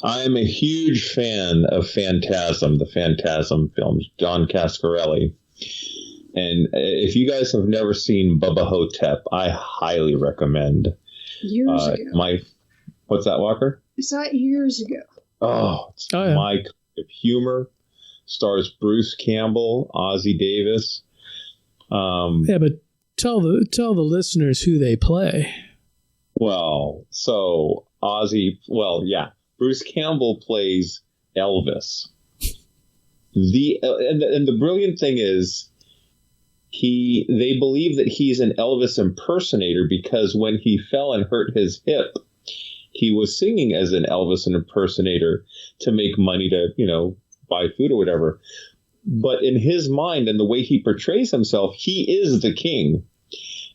I'm a huge fan of Phantasm, the Phantasm films, John Cascarelli. And if you guys have never seen Bubba Hotep, I highly recommend. Years ago. What's that, Walker? I saw it years ago. Oh, yeah. My kind of humor. Stars Bruce Campbell, Ozzie Davis. Yeah, but tell the listeners who they play. Well, so Bruce Campbell plays Elvis. And the brilliant thing is, they believe that he's an Elvis impersonator because when he fell and hurt his hip, he was singing as an Elvis impersonator to make money to, buy food or whatever. But in his mind and the way he portrays himself, he is the king.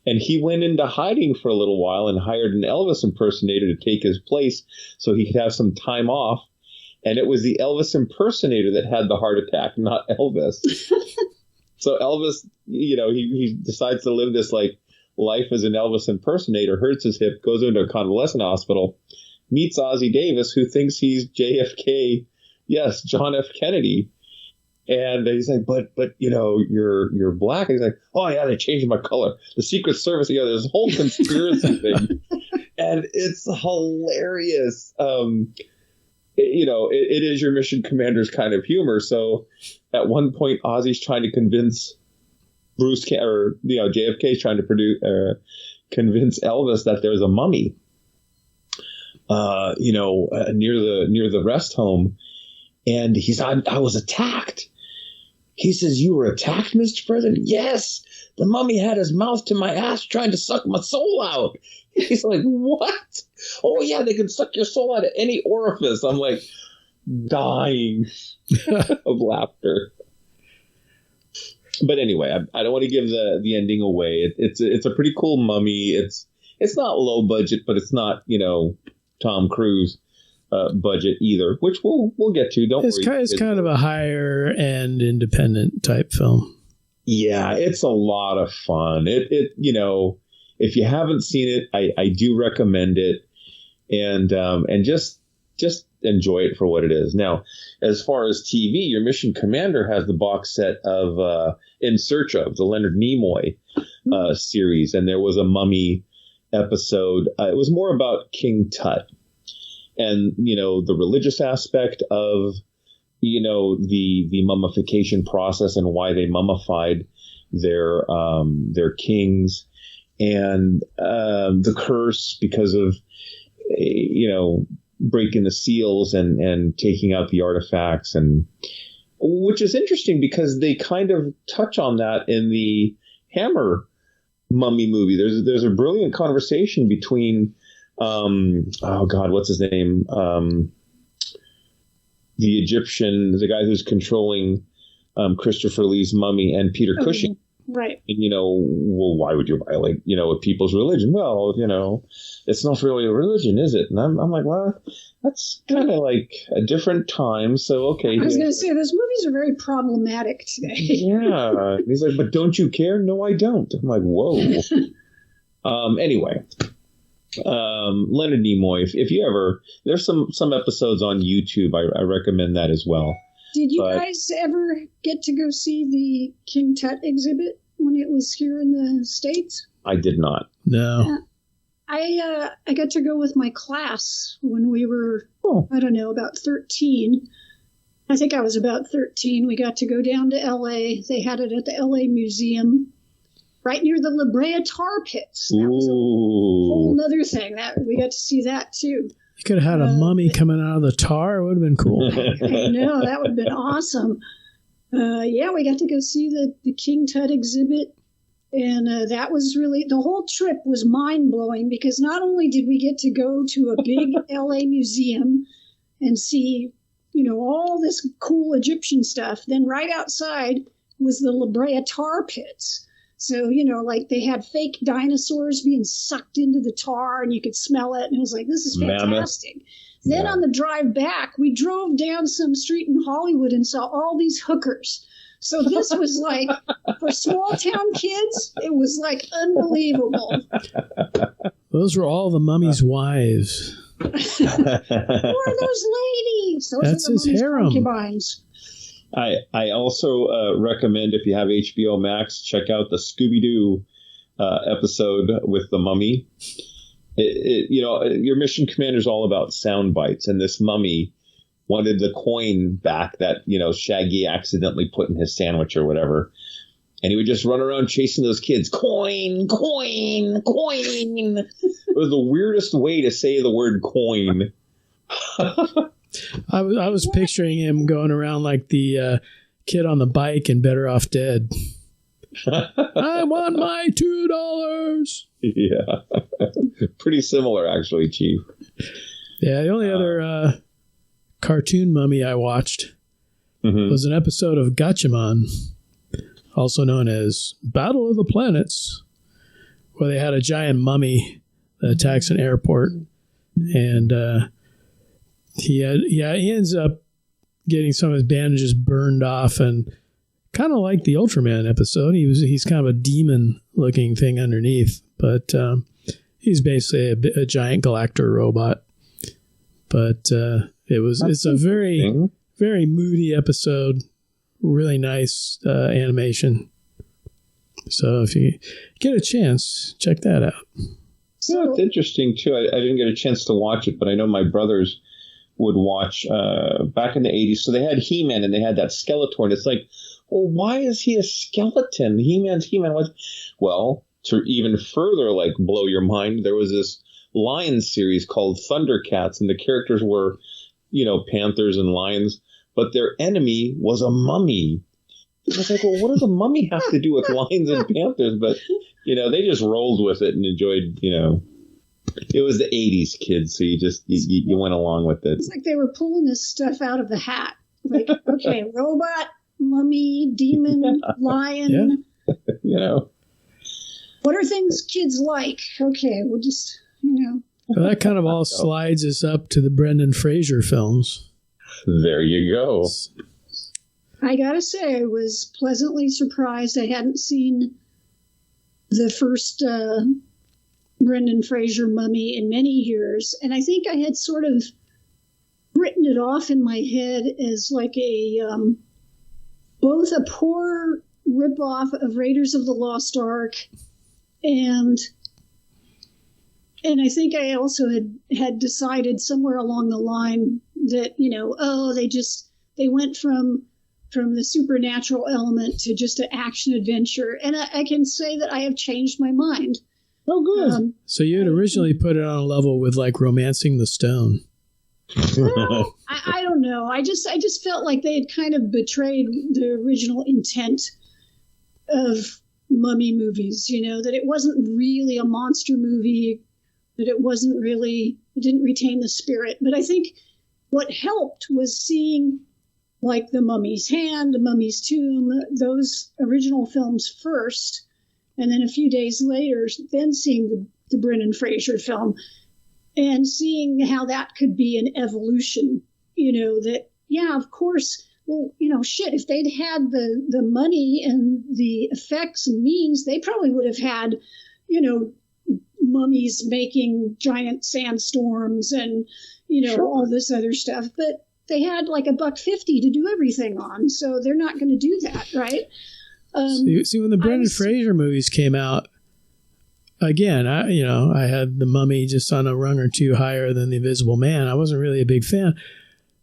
And he went into hiding for a little while and hired an Elvis impersonator to take his place so he could have some time off. And it was the Elvis impersonator that had the heart attack, not Elvis. So Elvis, he decides to live this life as an Elvis impersonator, hurts his hip, goes into a convalescent hospital, meets Ossie Davis, who thinks he's JFK. Yes, John F. Kennedy. And he's like, but you're black. And he's like, oh yeah, they changed my color. The Secret Service, there's a whole conspiracy thing, and it's hilarious. It is your mission commander's kind of humor. So at one point, Ozzie's trying to convince JFK's trying to convince Elvis that there's a mummy, near the rest home. And he's, I was attacked. He says, you were attacked, Mr. President? Yes. The mummy had his mouth to my ass trying to suck my soul out. He's like, what? Oh, yeah, they can suck your soul out of any orifice. I'm like dying of laughter. But anyway, I don't want to give the ending away. It's a pretty cool mummy. It's not low budget, but it's not, Tom Cruise budget either, which we'll get to. Don't worry. It's kind of a higher end independent type film. Yeah, it's a lot of fun. If you haven't seen it, I do recommend it, and just enjoy it for what it is. Now, as far as TV, your Mission Commander has the box set of In Search of, the Leonard Nimoy series, and there was a mummy episode. It was more about King Tut. And, the religious aspect of, the mummification process and why they mummified their kings, and the curse because of, breaking the seals and taking out the artifacts, and which is interesting because they kind of touch on that in the Hammer mummy movie. There's a brilliant conversation between what's his name? The Egyptian, the guy who's controlling Christopher Lee's mummy, and Peter Cushing. Right. And, why would you buy a people's religion? Well, it's not really a religion, is it? And I'm like, well, that's kind of like a different time. So, okay. I was going to say, those movies are very problematic today. Yeah. And he's like, but don't you care? No, I don't. I'm like, whoa. Anyway. Leonard Nimoy, if you ever, there's some episodes on YouTube. I recommend that as well. Did you guys ever get to go see the King Tut exhibit when it was here in the States? I did not. No. I got to go with my class when we were, about 13. I think I was about 13. We got to go down to L.A. They had it at the L.A. Museum, right near the La Brea tar pits. That was a whole other thing. That we got to see that too. You could have had a mummy coming out of the tar. It would have been cool. I know, that would have been awesome. We got to go see the King Tut exhibit. And that was really, the whole trip was mind-blowing because not only did we get to go to a big L.A. museum and see, all this cool Egyptian stuff, then right outside was the La Brea tar pits. So, they had fake dinosaurs being sucked into the tar and you could smell it. And it was like, this is fantastic. Then on the drive back, we drove down some street in Hollywood and saw all these hookers. So this was like, for small town kids, it was like unbelievable. Those were all the mummy's wives. Who are those ladies? That's his harem. Concubines. I also recommend, if you have HBO Max, check out the Scooby-Doo episode with the mummy. Your Mission Commander is all about sound bites, and this mummy wanted the coin back that, Shaggy accidentally put in his sandwich or whatever. And he would just run around chasing those kids. Coin, coin, coin. It was the weirdest way to say the word coin. I was picturing him going around like the kid on the bike in Better Off Dead. I want my $2. Yeah. Pretty similar, actually, Chief. Yeah, the only other cartoon mummy I watched was an episode of Gatchaman, also known as Battle of the Planets, where they had a giant mummy that attacks an airport, and he ends up getting some of his bandages burned off, and kind of like the Ultraman episode, he's kind of a demon looking thing underneath, but he's basically a giant Galactor robot. But it's a very, very moody episode, really nice animation. So if you get a chance, check that out. So it's interesting too. I didn't get a chance to watch it, but I know my brothers would watch back in the 80s. So they had He-Man and they had that Skeletor. And it's like, well, why is he a skeleton? He-Man's He-Man. Well, to even further like blow your mind, there was this lion series called Thundercats, and the characters were, panthers and lions, but their enemy was a mummy. I was like, well, what does a mummy have to do with lions and panthers? But, they just rolled with it and enjoyed, it was the 80s, kids, so you went along with it. It's like they were pulling this stuff out of the hat. Like, okay, robot, mummy, demon, lion. Yeah. What are things kids like? Okay, we'll just, So that kind of all slides us up to the Brendan Fraser films. There you go. I gotta say, I was pleasantly surprised. I hadn't seen the first Brendan Fraser mummy in many years, and I think I had sort of written it off in my head as like both a poor ripoff of Raiders of the Lost Ark, and I think I also had decided somewhere along the line that they went from the supernatural element to just an action adventure, and I can say that I have changed my mind. Oh, good. So you had originally put it on a level with like Romancing the Stone. Well, I don't know. I just felt like they had kind of betrayed the original intent of mummy movies. That it wasn't really a monster movie, that it didn't retain the spirit. But I think what helped was seeing like The Mummy's Hand, The Mummy's Tomb, those original films first. And then a few days later, then seeing the Brendan Fraser film and seeing how that could be an evolution, that, yeah, of course, well, if they'd had the money and the effects and means, they probably would have had, mummies making giant sandstorms and, all this other stuff. But they had like $1.50 to do everything on. So they're not going to do that, right? See, when the Brendan Fraser movies came out, again, I had The Mummy just on a rung or two higher than The Invisible Man. I wasn't really a big fan.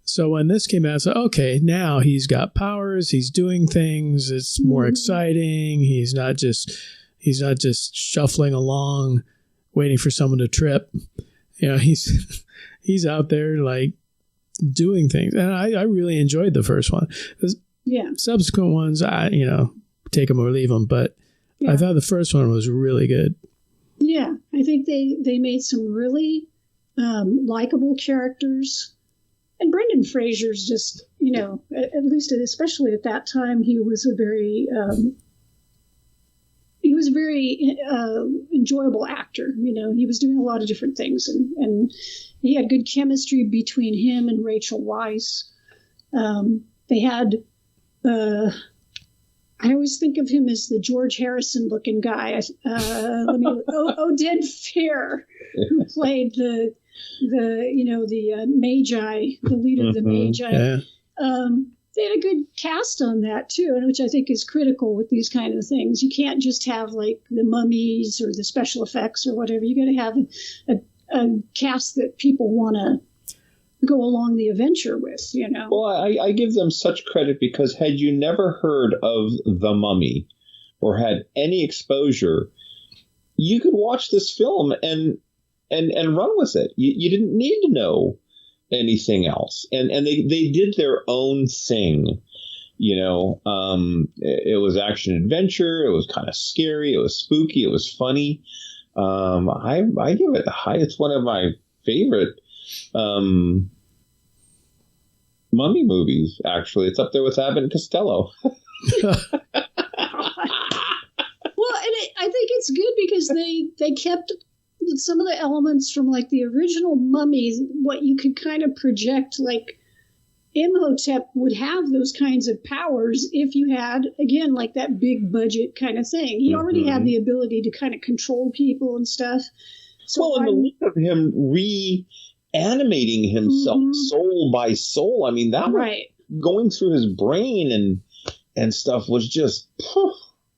So when this came out, I said, okay, now he's got powers. He's doing things. It's more exciting. He's not just shuffling along, waiting for someone to trip. He's out there like doing things, and I really enjoyed the first one. Yeah. Subsequent ones, take them or leave them, but I thought the first one was really good. Yeah, I think they made some really likable characters, and Brendan Fraser's just at least especially at that time he was a very enjoyable actor. He was doing a lot of different things, and he had good chemistry between him and Rachel Weisz. They had. I always think of him as the George Harrison looking guy. Oded Fehr, who played the Magi, the leader of the Magi. Yeah. They had a good cast on that too, and which I think is critical with these kind of things. You can't just have like the mummies or the special effects or whatever. You got to have a cast that people want to go along the adventure with, Well, I give them such credit because had you never heard of The Mummy or had any exposure, you could watch this film and run with it. You didn't need to know anything else. And they did their own thing. It was action adventure. It was kind of scary. It was spooky. It was funny. I give it a high. It's one of my favorite mummy movies, actually. It's up there with Abbott and Costello. Well, and I think it's good because they kept some of the elements from like the original Mummy, what you could kind of project, like Imhotep would have those kinds of powers if you had, again, like that big budget kind of thing. He already had the ability to kind of control people and stuff. So and the look of him reanimating himself soul by soul, I mean, that was going through his brain and stuff was just...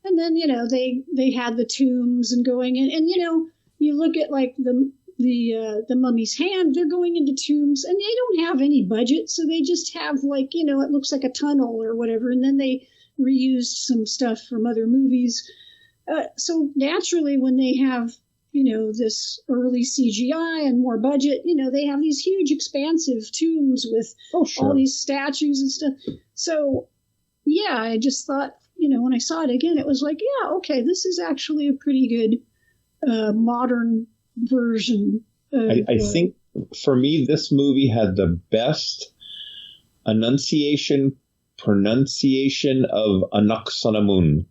And then, they had the tombs and going in. And, you look at like the mummy's hand, they're going into tombs and they don't have any budget. So they just have like, it looks like a tunnel or whatever. And then they reused some stuff from other movies. So naturally, when they have, this early CGI and more budget, they have these huge expansive tombs with all these statues and stuff. So, yeah, I just thought, when I saw it again, it was like, yeah, okay, this is actually a pretty good modern version. I think for me, this movie had the best pronunciation of Tutankhamun.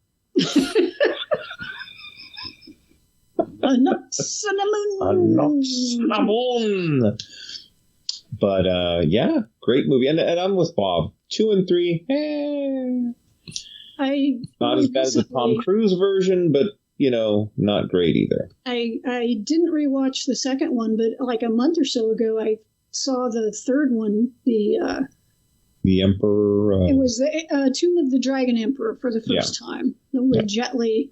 Tutankhamun. But yeah, great movie, and I'm with Bob. 2 and 3, not as bad as the Tom Cruise version, but not great either. I didn't rewatch the second one, but like a month or so ago, I saw the third one, the Emperor. It was the Tomb of the Dragon Emperor for the first time. With Jet Li.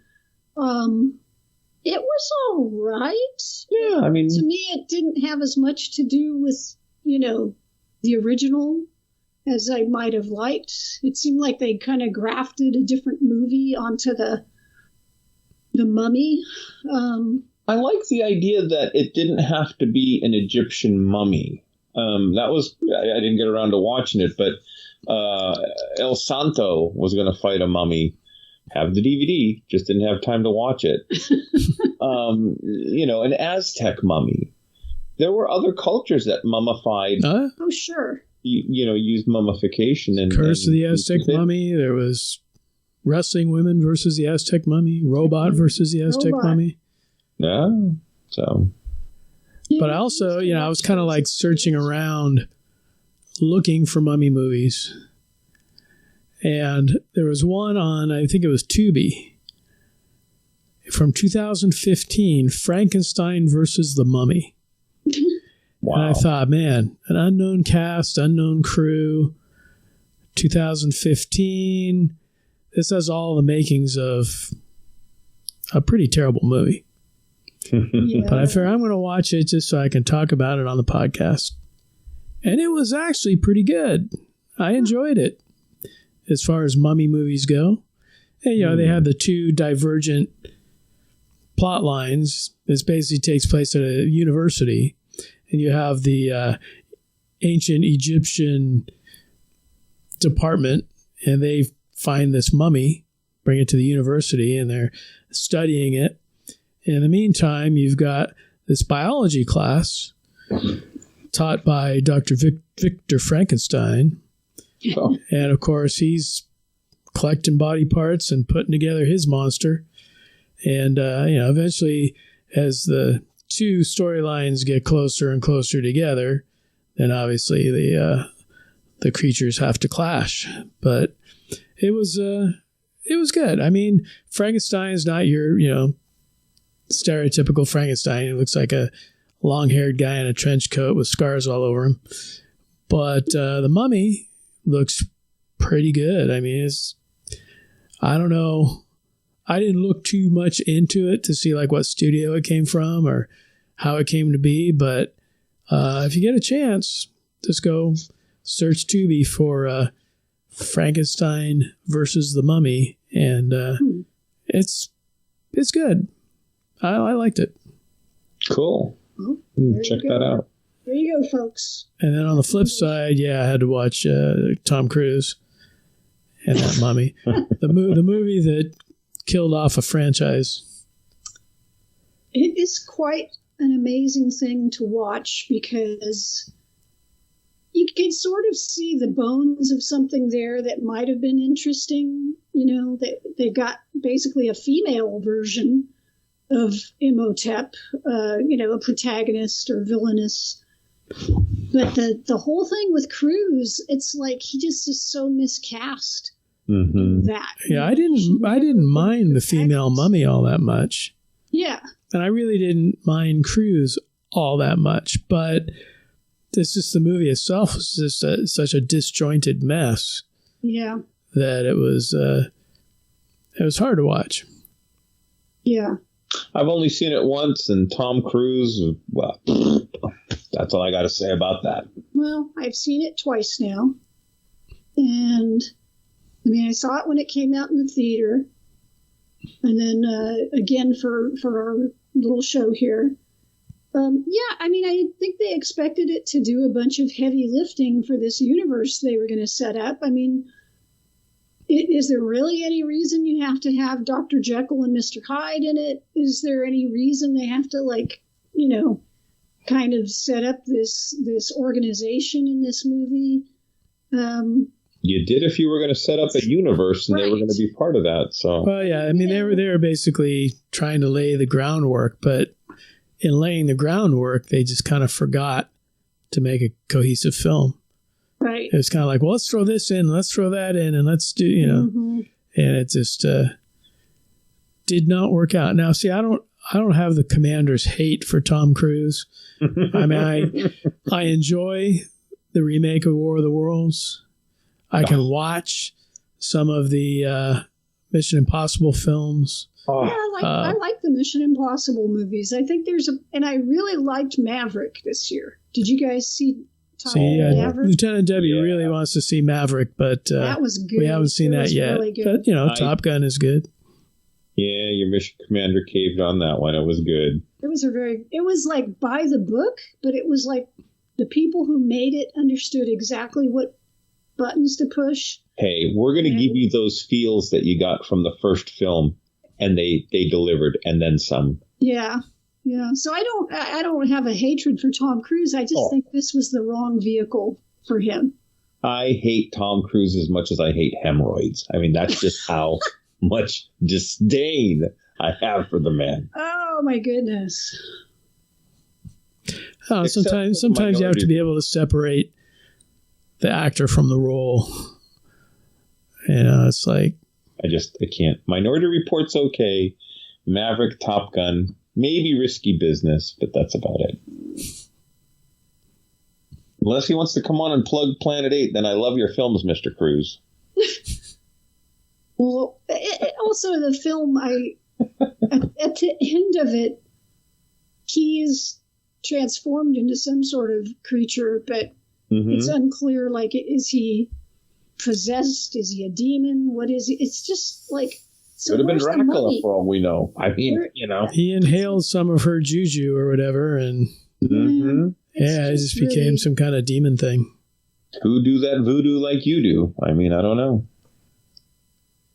It was all right. Yeah, I mean, to me, it didn't have as much to do with the original as I might have liked. It seemed like they kind of grafted a different movie onto the Mummy. I like the idea that it didn't have to be an Egyptian mummy. That was, I didn't get around to watching it, but El Santo was going to fight a mummy. Have the DVD, just didn't have time to watch it. An Aztec mummy. There were other cultures that mummified. Oh, sure. Used mummification. And Curse of the Aztec Mummy. There was wrestling women versus the Aztec Mummy. Robot versus the Aztec Mummy. Yeah. So. But I also, I was kind of like searching around looking for mummy movies. And there was one on, I think it was Tubi, from 2015, Frankenstein versus the Mummy. Wow. And I thought, man, an unknown cast, unknown crew, 2015. This has all the makings of a pretty terrible movie. But I figure I'm going to watch it just so I can talk about it on the podcast. And it was actually pretty good. I enjoyed it as far as mummy movies go. And, they have the two divergent plot lines. This basically takes place at a university. And you have the ancient Egyptian department, and they find this mummy, bring it to the university, and they're studying it. In the meantime, you've got this biology class taught by Dr. Victor Frankenstein. Oh. And, of course, he's collecting body parts and putting together his monster. And, eventually, as the two storylines get closer and closer together, then obviously the creatures have to clash. But it was good. I mean, Frankenstein is not your, stereotypical Frankenstein. He looks like a long-haired guy in a trench coat with scars all over him. But the Mummy looks pretty good. I mean, I don't know. I didn't look too much into it to see like what studio it came from or how it came to be. But if you get a chance, just go search Tubi for Frankenstein versus the Mummy, and it's good. I liked it. Cool. Check that out. There you go, folks. And then on the flip side, I had to watch Tom Cruise and that Mummy, the movie that killed off a franchise. It is quite an amazing thing to watch because you can sort of see the bones of something there that might have been interesting. You know, they've got basically a female version of Imhotep, a protagonist or villainess. But the whole thing with Cruise, it's like he just is so miscast. That I didn't mind the female mummy all that much. Yeah, and I really didn't mind Cruise all that much, but it's just the movie itself was just such a disjointed mess. Yeah, that it was hard to watch. Yeah, I've only seen it once, and Tom Cruise. Well, that's all I got to say about that. Well, I've seen it twice now, and I mean, I saw it when it came out in the theater, and then again for our little show here. I mean, I think they expected it to do a bunch of heavy lifting for this universe they were going to set up. I mean, is there really any reason you have to have Dr. Jekyll and Mr. Hyde in it? Is there any reason they have to, kind of set up this organization in this movie? You did if you were going to set up a universe and they were going to be part of that. So, well, yeah, I mean, they were basically trying to lay the groundwork, but in laying the groundwork, they just kind of forgot to make a cohesive film. Right. It was kind of like, well, let's throw this in, let's throw that in, and let's do, and it just did not work out. Now, see, I don't have the commander's hate for Tom Cruise. I mean, I enjoy the remake of War of the Worlds. I can watch some of the Mission Impossible films. Yeah, I like the Mission Impossible movies. I think and I really liked Maverick this year. Did you guys see Maverick? Lieutenant Debbie really wants to see Maverick, but that was good. We haven't seen that yet. Really good. But Top Gun is good. Yeah, your Mission Commander caved on that one. It was good. It was like by the book, but it was like the people who made it understood exactly what buttons to push. Hey, we're going to give you those feels that you got from the first film, and they delivered, and then some. Yeah. So I don't have a hatred for Tom Cruise. I just think this was the wrong vehicle for him. I hate Tom Cruise as much as I hate hemorrhoids. I mean, that's just how much disdain I have for the man. Oh my goodness. Oh, sometimes you have to be able to separate the actor from the role. It's like I can't. Minority Report's okay. Maverick, Top Gun, maybe Risky Business, but that's about it. Unless he wants to come on and plug Planet 8, then I love your films, Mr. Cruise. Well, also the film, at the end of it, he's transformed into some sort of creature, but it's unclear, like, is he possessed? Is he a demon? What is he? It's just like... So could have been Dracula for all we know. I mean, he inhaled some of her juju or whatever, and it just became some kind of demon thing. Who do that voodoo like you do? I mean, I don't know.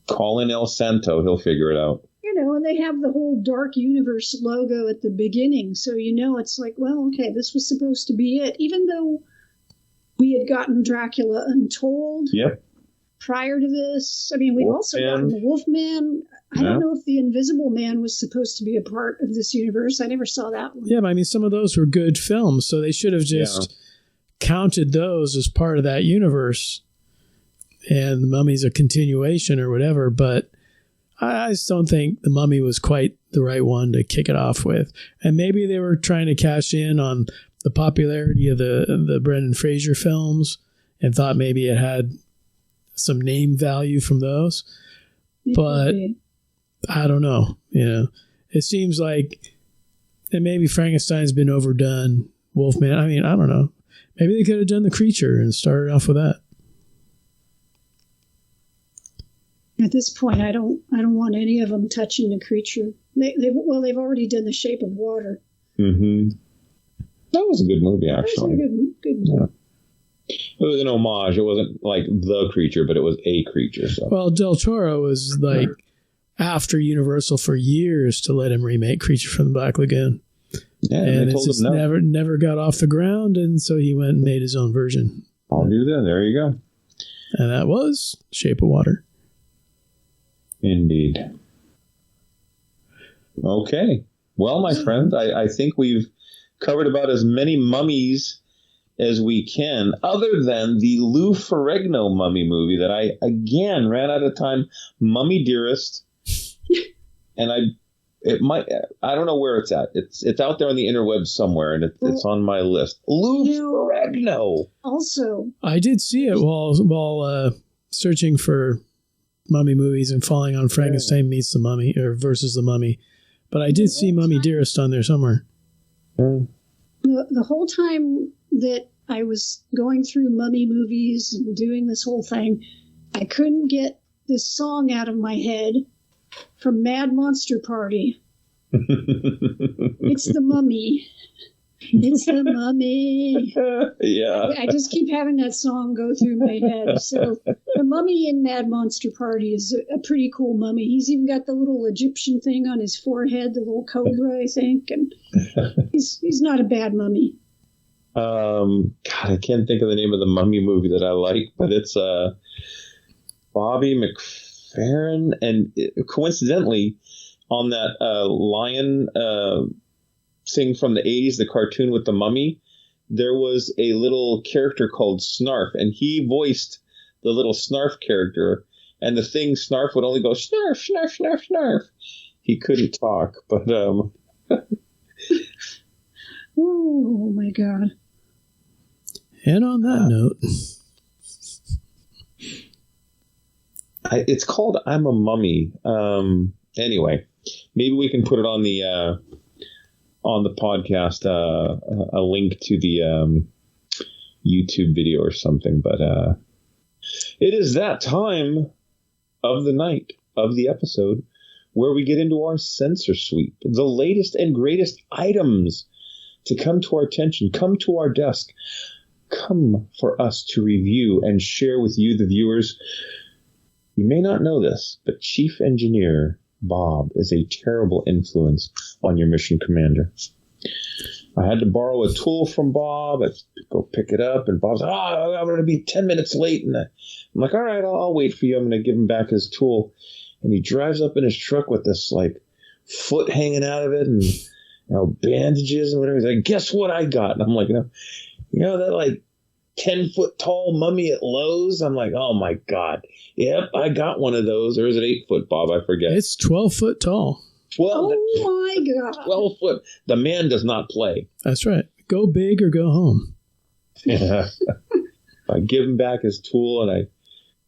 Call in El Santo, he'll figure it out. And they have the whole Dark Universe logo at the beginning, so it's like, well, okay, this was supposed to be it, even though we had gotten Dracula Untold. Yep. Prior to this, I mean, we've also gotten the Wolfman. I don't know if the Invisible Man was supposed to be a part of this universe. I never saw that one. Yeah, but I mean, some of those were good films, so they should have just counted those as part of that universe. And The Mummy's a continuation or whatever, but I just don't think The Mummy was quite the right one to kick it off with. And maybe they were trying to cash in on the popularity of the Brendan Fraser films and thought maybe it had some name value from those, but I don't know. It seems like, and maybe Frankenstein's been overdone. Wolfman, I mean, I don't know. Maybe they could have done The Creature and started off with that. At this point, I don't want any of them touching The Creature. They've already done The Shape of Water. Mm-hmm. That was a good movie, actually. That was a good movie. Yeah. It was an homage. It wasn't like The Creature, but it was a creature. So. Well, Del Toro was after Universal for years to let him remake Creature from the Black Lagoon. Yeah, and it just never got off the ground, and so he went and made his own version. I'll do that. There you go. And that was Shape of Water. Indeed. Okay. Well, my friend, I think we've covered about as many mummies as we can, other than the Lou Ferrigno mummy movie that I, again, ran out of time. Mummy Dearest. And I don't know where it's at. It's out there on the interwebs somewhere, and it's on my list. Lou Ferrigno. Also, I did see it while searching for mummy movies and falling on Frankenstein meets the Mummy or versus the Mummy, but I did see Mummy Dearest on there somewhere. The whole time that I was going through mummy movies and doing this whole thing, I couldn't get this song out of my head from Mad Monster Party. It's the Mummy. It's the Mummy. Yeah. I just keep having that song go through my head. So the Mummy in Mad Monster Party is a pretty cool mummy. He's even got the little Egyptian thing on his forehead, the little cobra, I think. And he's not a bad mummy. God, I can't think of the name of the mummy movie that I like, but it's Bobby McFerrin, and coincidentally, on that lion thing from the 80s, the cartoon with the mummy, there was a little character called Snarf, and he voiced the little Snarf character, and the thing Snarf would only go Snarf, Snarf, Snarf, Snarf. He couldn't talk, but oh my God. And on that note, it's called I'm a Mummy. Anyway, maybe we can put it on the podcast, a link to the YouTube video or something. But it is that time of the night of the episode where we get into our sensor sweep, the latest and greatest items to come to our attention, come to our desk, come for us to review and share with you, the viewers. You may not know this, but Chief Engineer Bob is a terrible influence on your mission commander. I had to borrow a tool from Bob. I go pick it up, and Bob's like, I'm going to be 10 minutes late. And I'm like, all right, I'll wait for you. I'm going to give him back his tool. And he drives up in his truck with this like foot hanging out of it and bandages and whatever. He's like, guess what I got? And I'm like, that like 10-foot tall mummy at Lowe's? I'm like, oh my God. Yep, I got one of those. Or is it 8 foot, Bob? I forget. It's 12 foot tall. 12. Oh my God. 12 foot. The man does not play. That's right. Go big or go home. Yeah. I give him back his tool, and I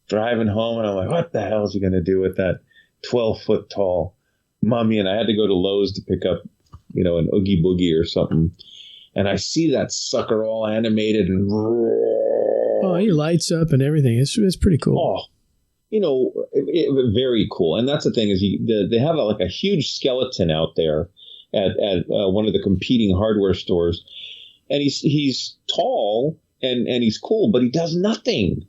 driving home, and I'm like, what the hell is he going to do with that 12 foot tall mummy? And I had to go to Lowe's to pick up, an Oogie Boogie or something. And I see that sucker all animated and he lights up and everything. It's pretty cool. Oh, very cool. And that's the thing is they have a huge skeleton out there at one of the competing hardware stores, and he's tall and he's cool, but he does nothing.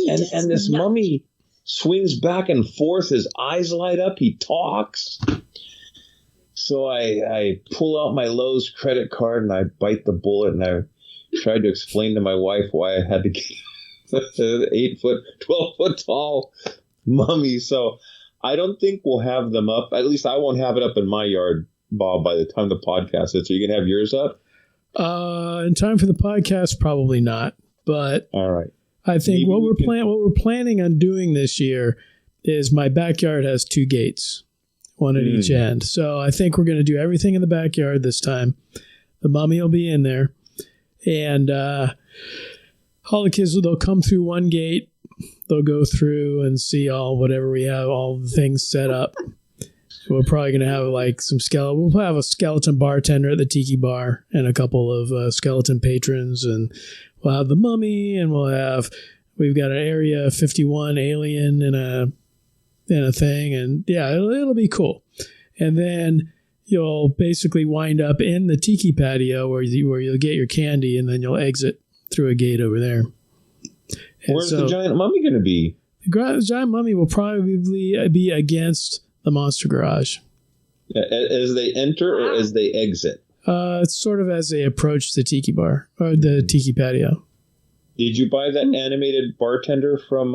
And this mummy swings back and forth. His eyes light up. He talks. So I pull out my Lowe's credit card and I bite the bullet, and I tried to explain to my wife why I had to get an 8 foot, 12 foot tall mummy. So I don't think we'll have them up. At least I won't have it up in my yard, Bob, by the time the podcast is. So you can have yours up? In time for the podcast, probably not. But all right. I think what we're planning on doing this year is my backyard has 2 gates. One at each end. So I think we're going to do everything in the backyard this time. The mummy will be in there. And all the kids, they'll come through one gate. They'll go through and see whatever we have, all the things set up. We're probably going to have we'll have a skeleton bartender at the tiki bar and a couple of skeleton patrons. And we'll have the mummy, and we've got an Area 51 alien in a thing, and yeah, it'll be cool. And then you'll basically wind up in the tiki patio where you'll get your candy, and then you'll exit through a gate over there. Where's the giant mummy going to be? The giant mummy will probably be against the Monster Garage. As they enter or as they exit? It's sort of as they approach the tiki bar or the tiki patio. Did you buy that animated bartender from?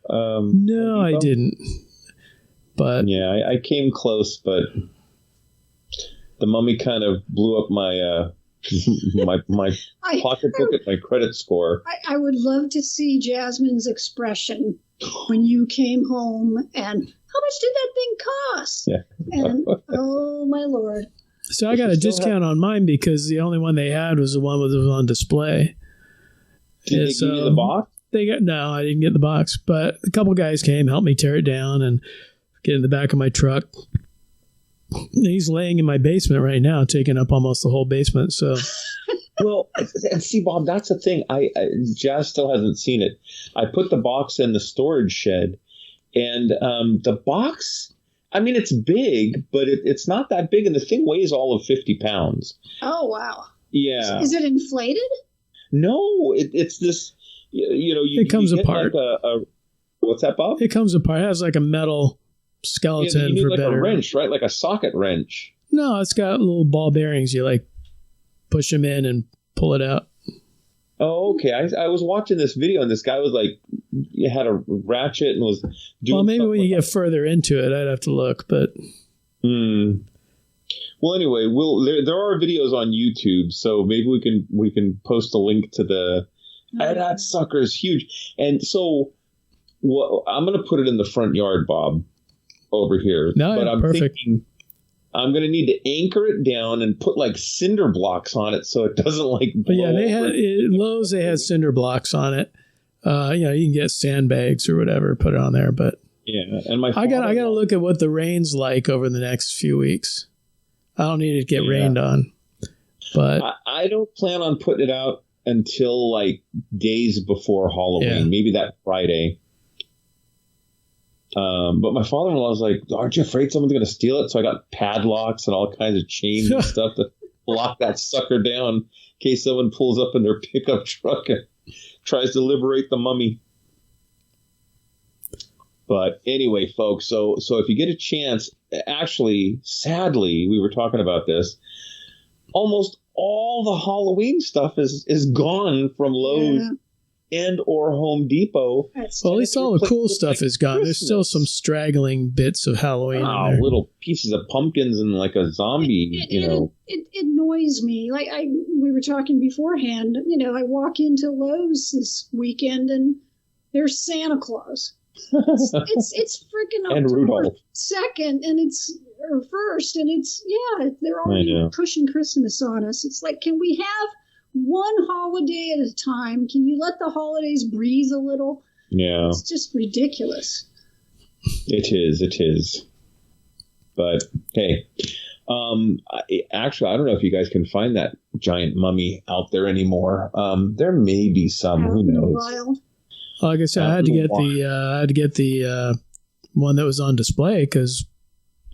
No, I didn't. But yeah, I came close, but the mummy kind of blew up my my pocketbook at my credit score. I would love to see Jasmine's expression when you came home and how much did that thing cost? Yeah. And oh my Lord. So I got a discount on mine because the only one they had was the one that was on display. Did they give you the box? No, I didn't get the box, but a couple guys came, helped me tear it down and get in the back of my truck. He's laying in my basement right now, taking up almost the whole basement. So, well, and see, Bob, that's the thing. Jazz still hasn't seen it. I put the box in the storage shed, and the box. I mean, it's big, but it's not that big, and the thing weighs all of 50 pounds. Oh wow! Yeah. Is it inflated? No, it's this. It comes apart. Like what's that, Bob? It comes apart. It has like a metal skeleton you need for like better. A wrench, right? Like a socket wrench. No, it's got little ball bearings. You like push them in and pull it out. Oh, okay. I was watching this video and this guy was like, you had a ratchet and was doing. Well, maybe when you get further into it, I'd have to look, but. Well, anyway, there are videos on YouTube, so maybe we can post a link to the. That sucker is huge, and so I'm going to put it in the front yard, Bob, over here. No, but I'm perfect. thinking I'm going to need to anchor it down and put like cinder blocks on it so it doesn't like. But yeah, they had Lowe's. They had cinder blocks on it. You can get sandbags or whatever, put it on there. But yeah, and I got to look at what the rain's like over the next few weeks. I don't need it to get rained on, but I don't plan on putting it out until like days before Halloween, maybe that Friday. But my father-in-law was like, aren't you afraid someone's going to steal it? So I got padlocks and all kinds of chains and stuff to lock that sucker down in case someone pulls up in their pickup truck and tries to liberate the mummy. But anyway, folks, so if you get a chance, actually, sadly, we were talking about this, almost all the Halloween stuff is gone from Lowe's and or Home Depot. Well, at least all the cool stuff is gone. There's still some straggling bits of Halloween in there. Little pieces of pumpkins and like a zombie, It annoys me. Like we were talking beforehand, I walk into Lowe's this weekend and there's Santa Claus. It's freaking and Rudolph 2nd and or 1st and they're already pushing Christmas on us. It's like, can we have one holiday at a time? Can you let the holidays breathe a little? Yeah, it's just ridiculous. It is. But hey, actually, I don't know if you guys can find that giant mummy out there anymore. There may be some. Who knows? Like I said, I had to get the one that was on display because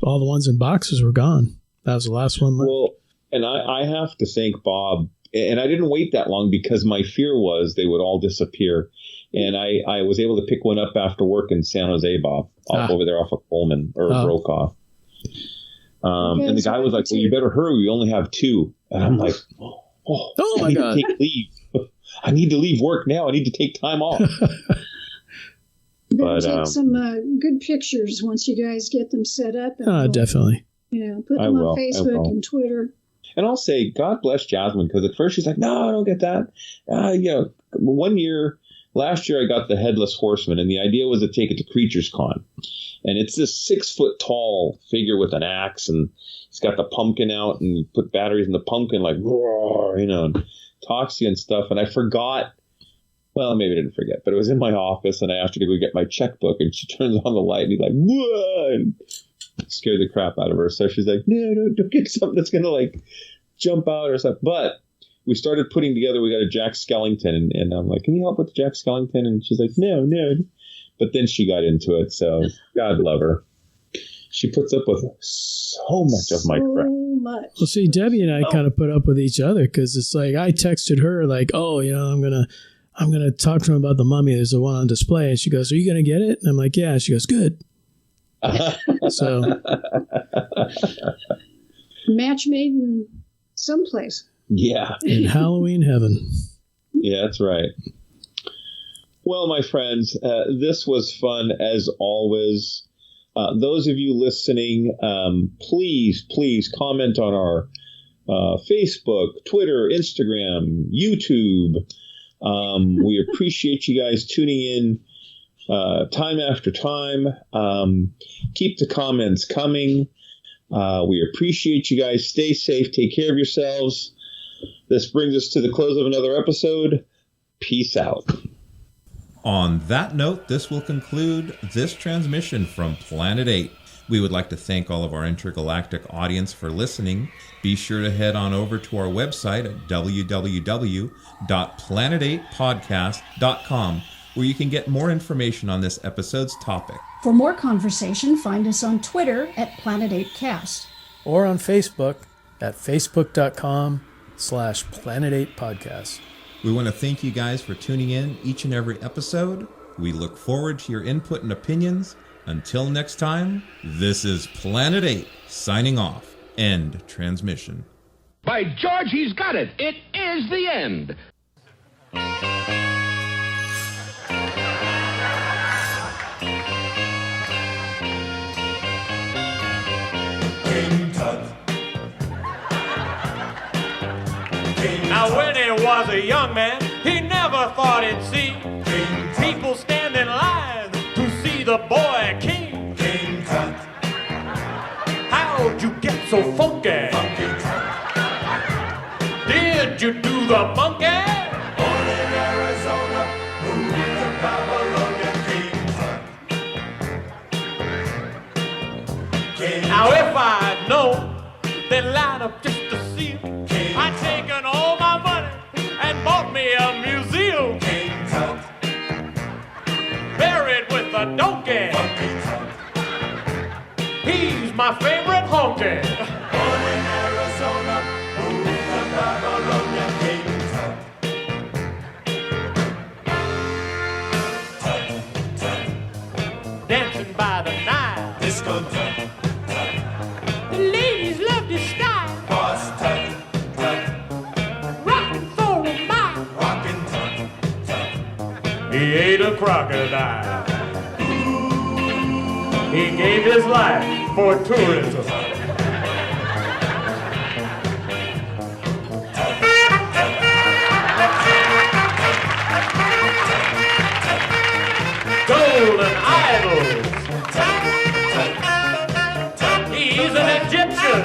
all the ones in boxes were gone. That was the last one. Well, and I have to thank Bob, and I didn't wait that long because my fear was they would all disappear, and I was able to pick one up after work in San Jose, Bob, over there off of Coleman or Brokaw. And the guy was like, "Well, you better hurry. We only have 2," and I'm like, "Oh my God, take leave." I need to leave work now. I need to take time off. But take some good pictures once you guys get them set up. Definitely. Put them on Facebook and Twitter. And I'll say, God bless Jasmine, because at first she's like, no, I don't get that. Last year I got the Headless Horseman, and the idea was to take it to Creatures Con. And it's this 6-foot tall figure with an axe, and he's got the pumpkin out, and you put batteries in the pumpkin, like, roar, and talks to you and stuff. And I forgot. Well, maybe I didn't forget, but it was in my office, and I asked her to go get my checkbook, and she turns on the light, and he's like, whoa, and scared the crap out of her. So she's like, no, don't get something that's going to, like, jump out or something. But we started putting together, we got a Jack Skellington, and I'm like, can you help with the Jack Skellington? And she's like, no. But then she got into it, so God love her. She puts up with so much of my crap. Well, see, Debbie and I kind of put up with each other because it's like I texted her like, I'm gonna talk to him about the mummy. There's the one on display, and she goes, "Are you gonna get it?" And I'm like, "Yeah." She goes, "Good." So, match made in someplace. Yeah. In Halloween heaven. Yeah, that's right. Well, my friends, this was fun as always. Those of you listening, please comment on our Facebook, Twitter, Instagram, YouTube. We appreciate you guys tuning in time after time. Keep the comments coming. We appreciate you guys. Stay safe. Take care of yourselves. This brings us to the close of another episode. Peace out. On that note, this will conclude this transmission from Planet 8. We would like to thank all of our intergalactic audience for listening. Be sure to head on over to our website at www.planet8podcast.com, where you can get more information on this episode's topic. For more conversation, find us on Twitter at Planet8Cast. Or on Facebook at facebook.com/Planet8Podcast. We want to thank you guys for tuning in each and every episode. We look forward to your input and opinions. Until next time, this is Planet 8 signing off. End transmission. By George, he's got it. It is the end. King Tut. Now when he was a young man, he never thought he'd see people stand in line to see the boy king. King Tut. How'd you get so funky? Funky Tut. Did you do the monkey? Born in Arizona, moved to Babylonia. King Tut. Now if I'd known, then line up just to see him. I'd taken all my money and bought me a museum. King Tut. Buried with a donkey. He's my favorite honky. Born in Arizona, moved to Babylonia. King Tut. Tut, Tut. Dancing by the Nile. Disco Tut. The ladies love this style. Boss Tut. He ate a crocodile. He gave his life for tourism. Golden idols. He's an Egyptian.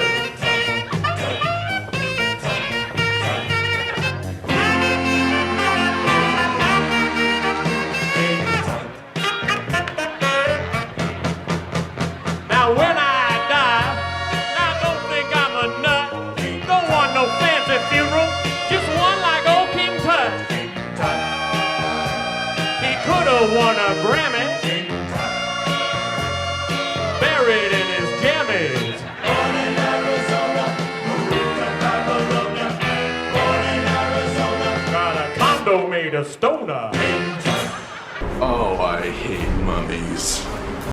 Won a Grammy, buried in his jammies. Born in Arizona, moved to Babylonia. Born in Arizona, got a condo made of stoner. Oh, I hate mummies.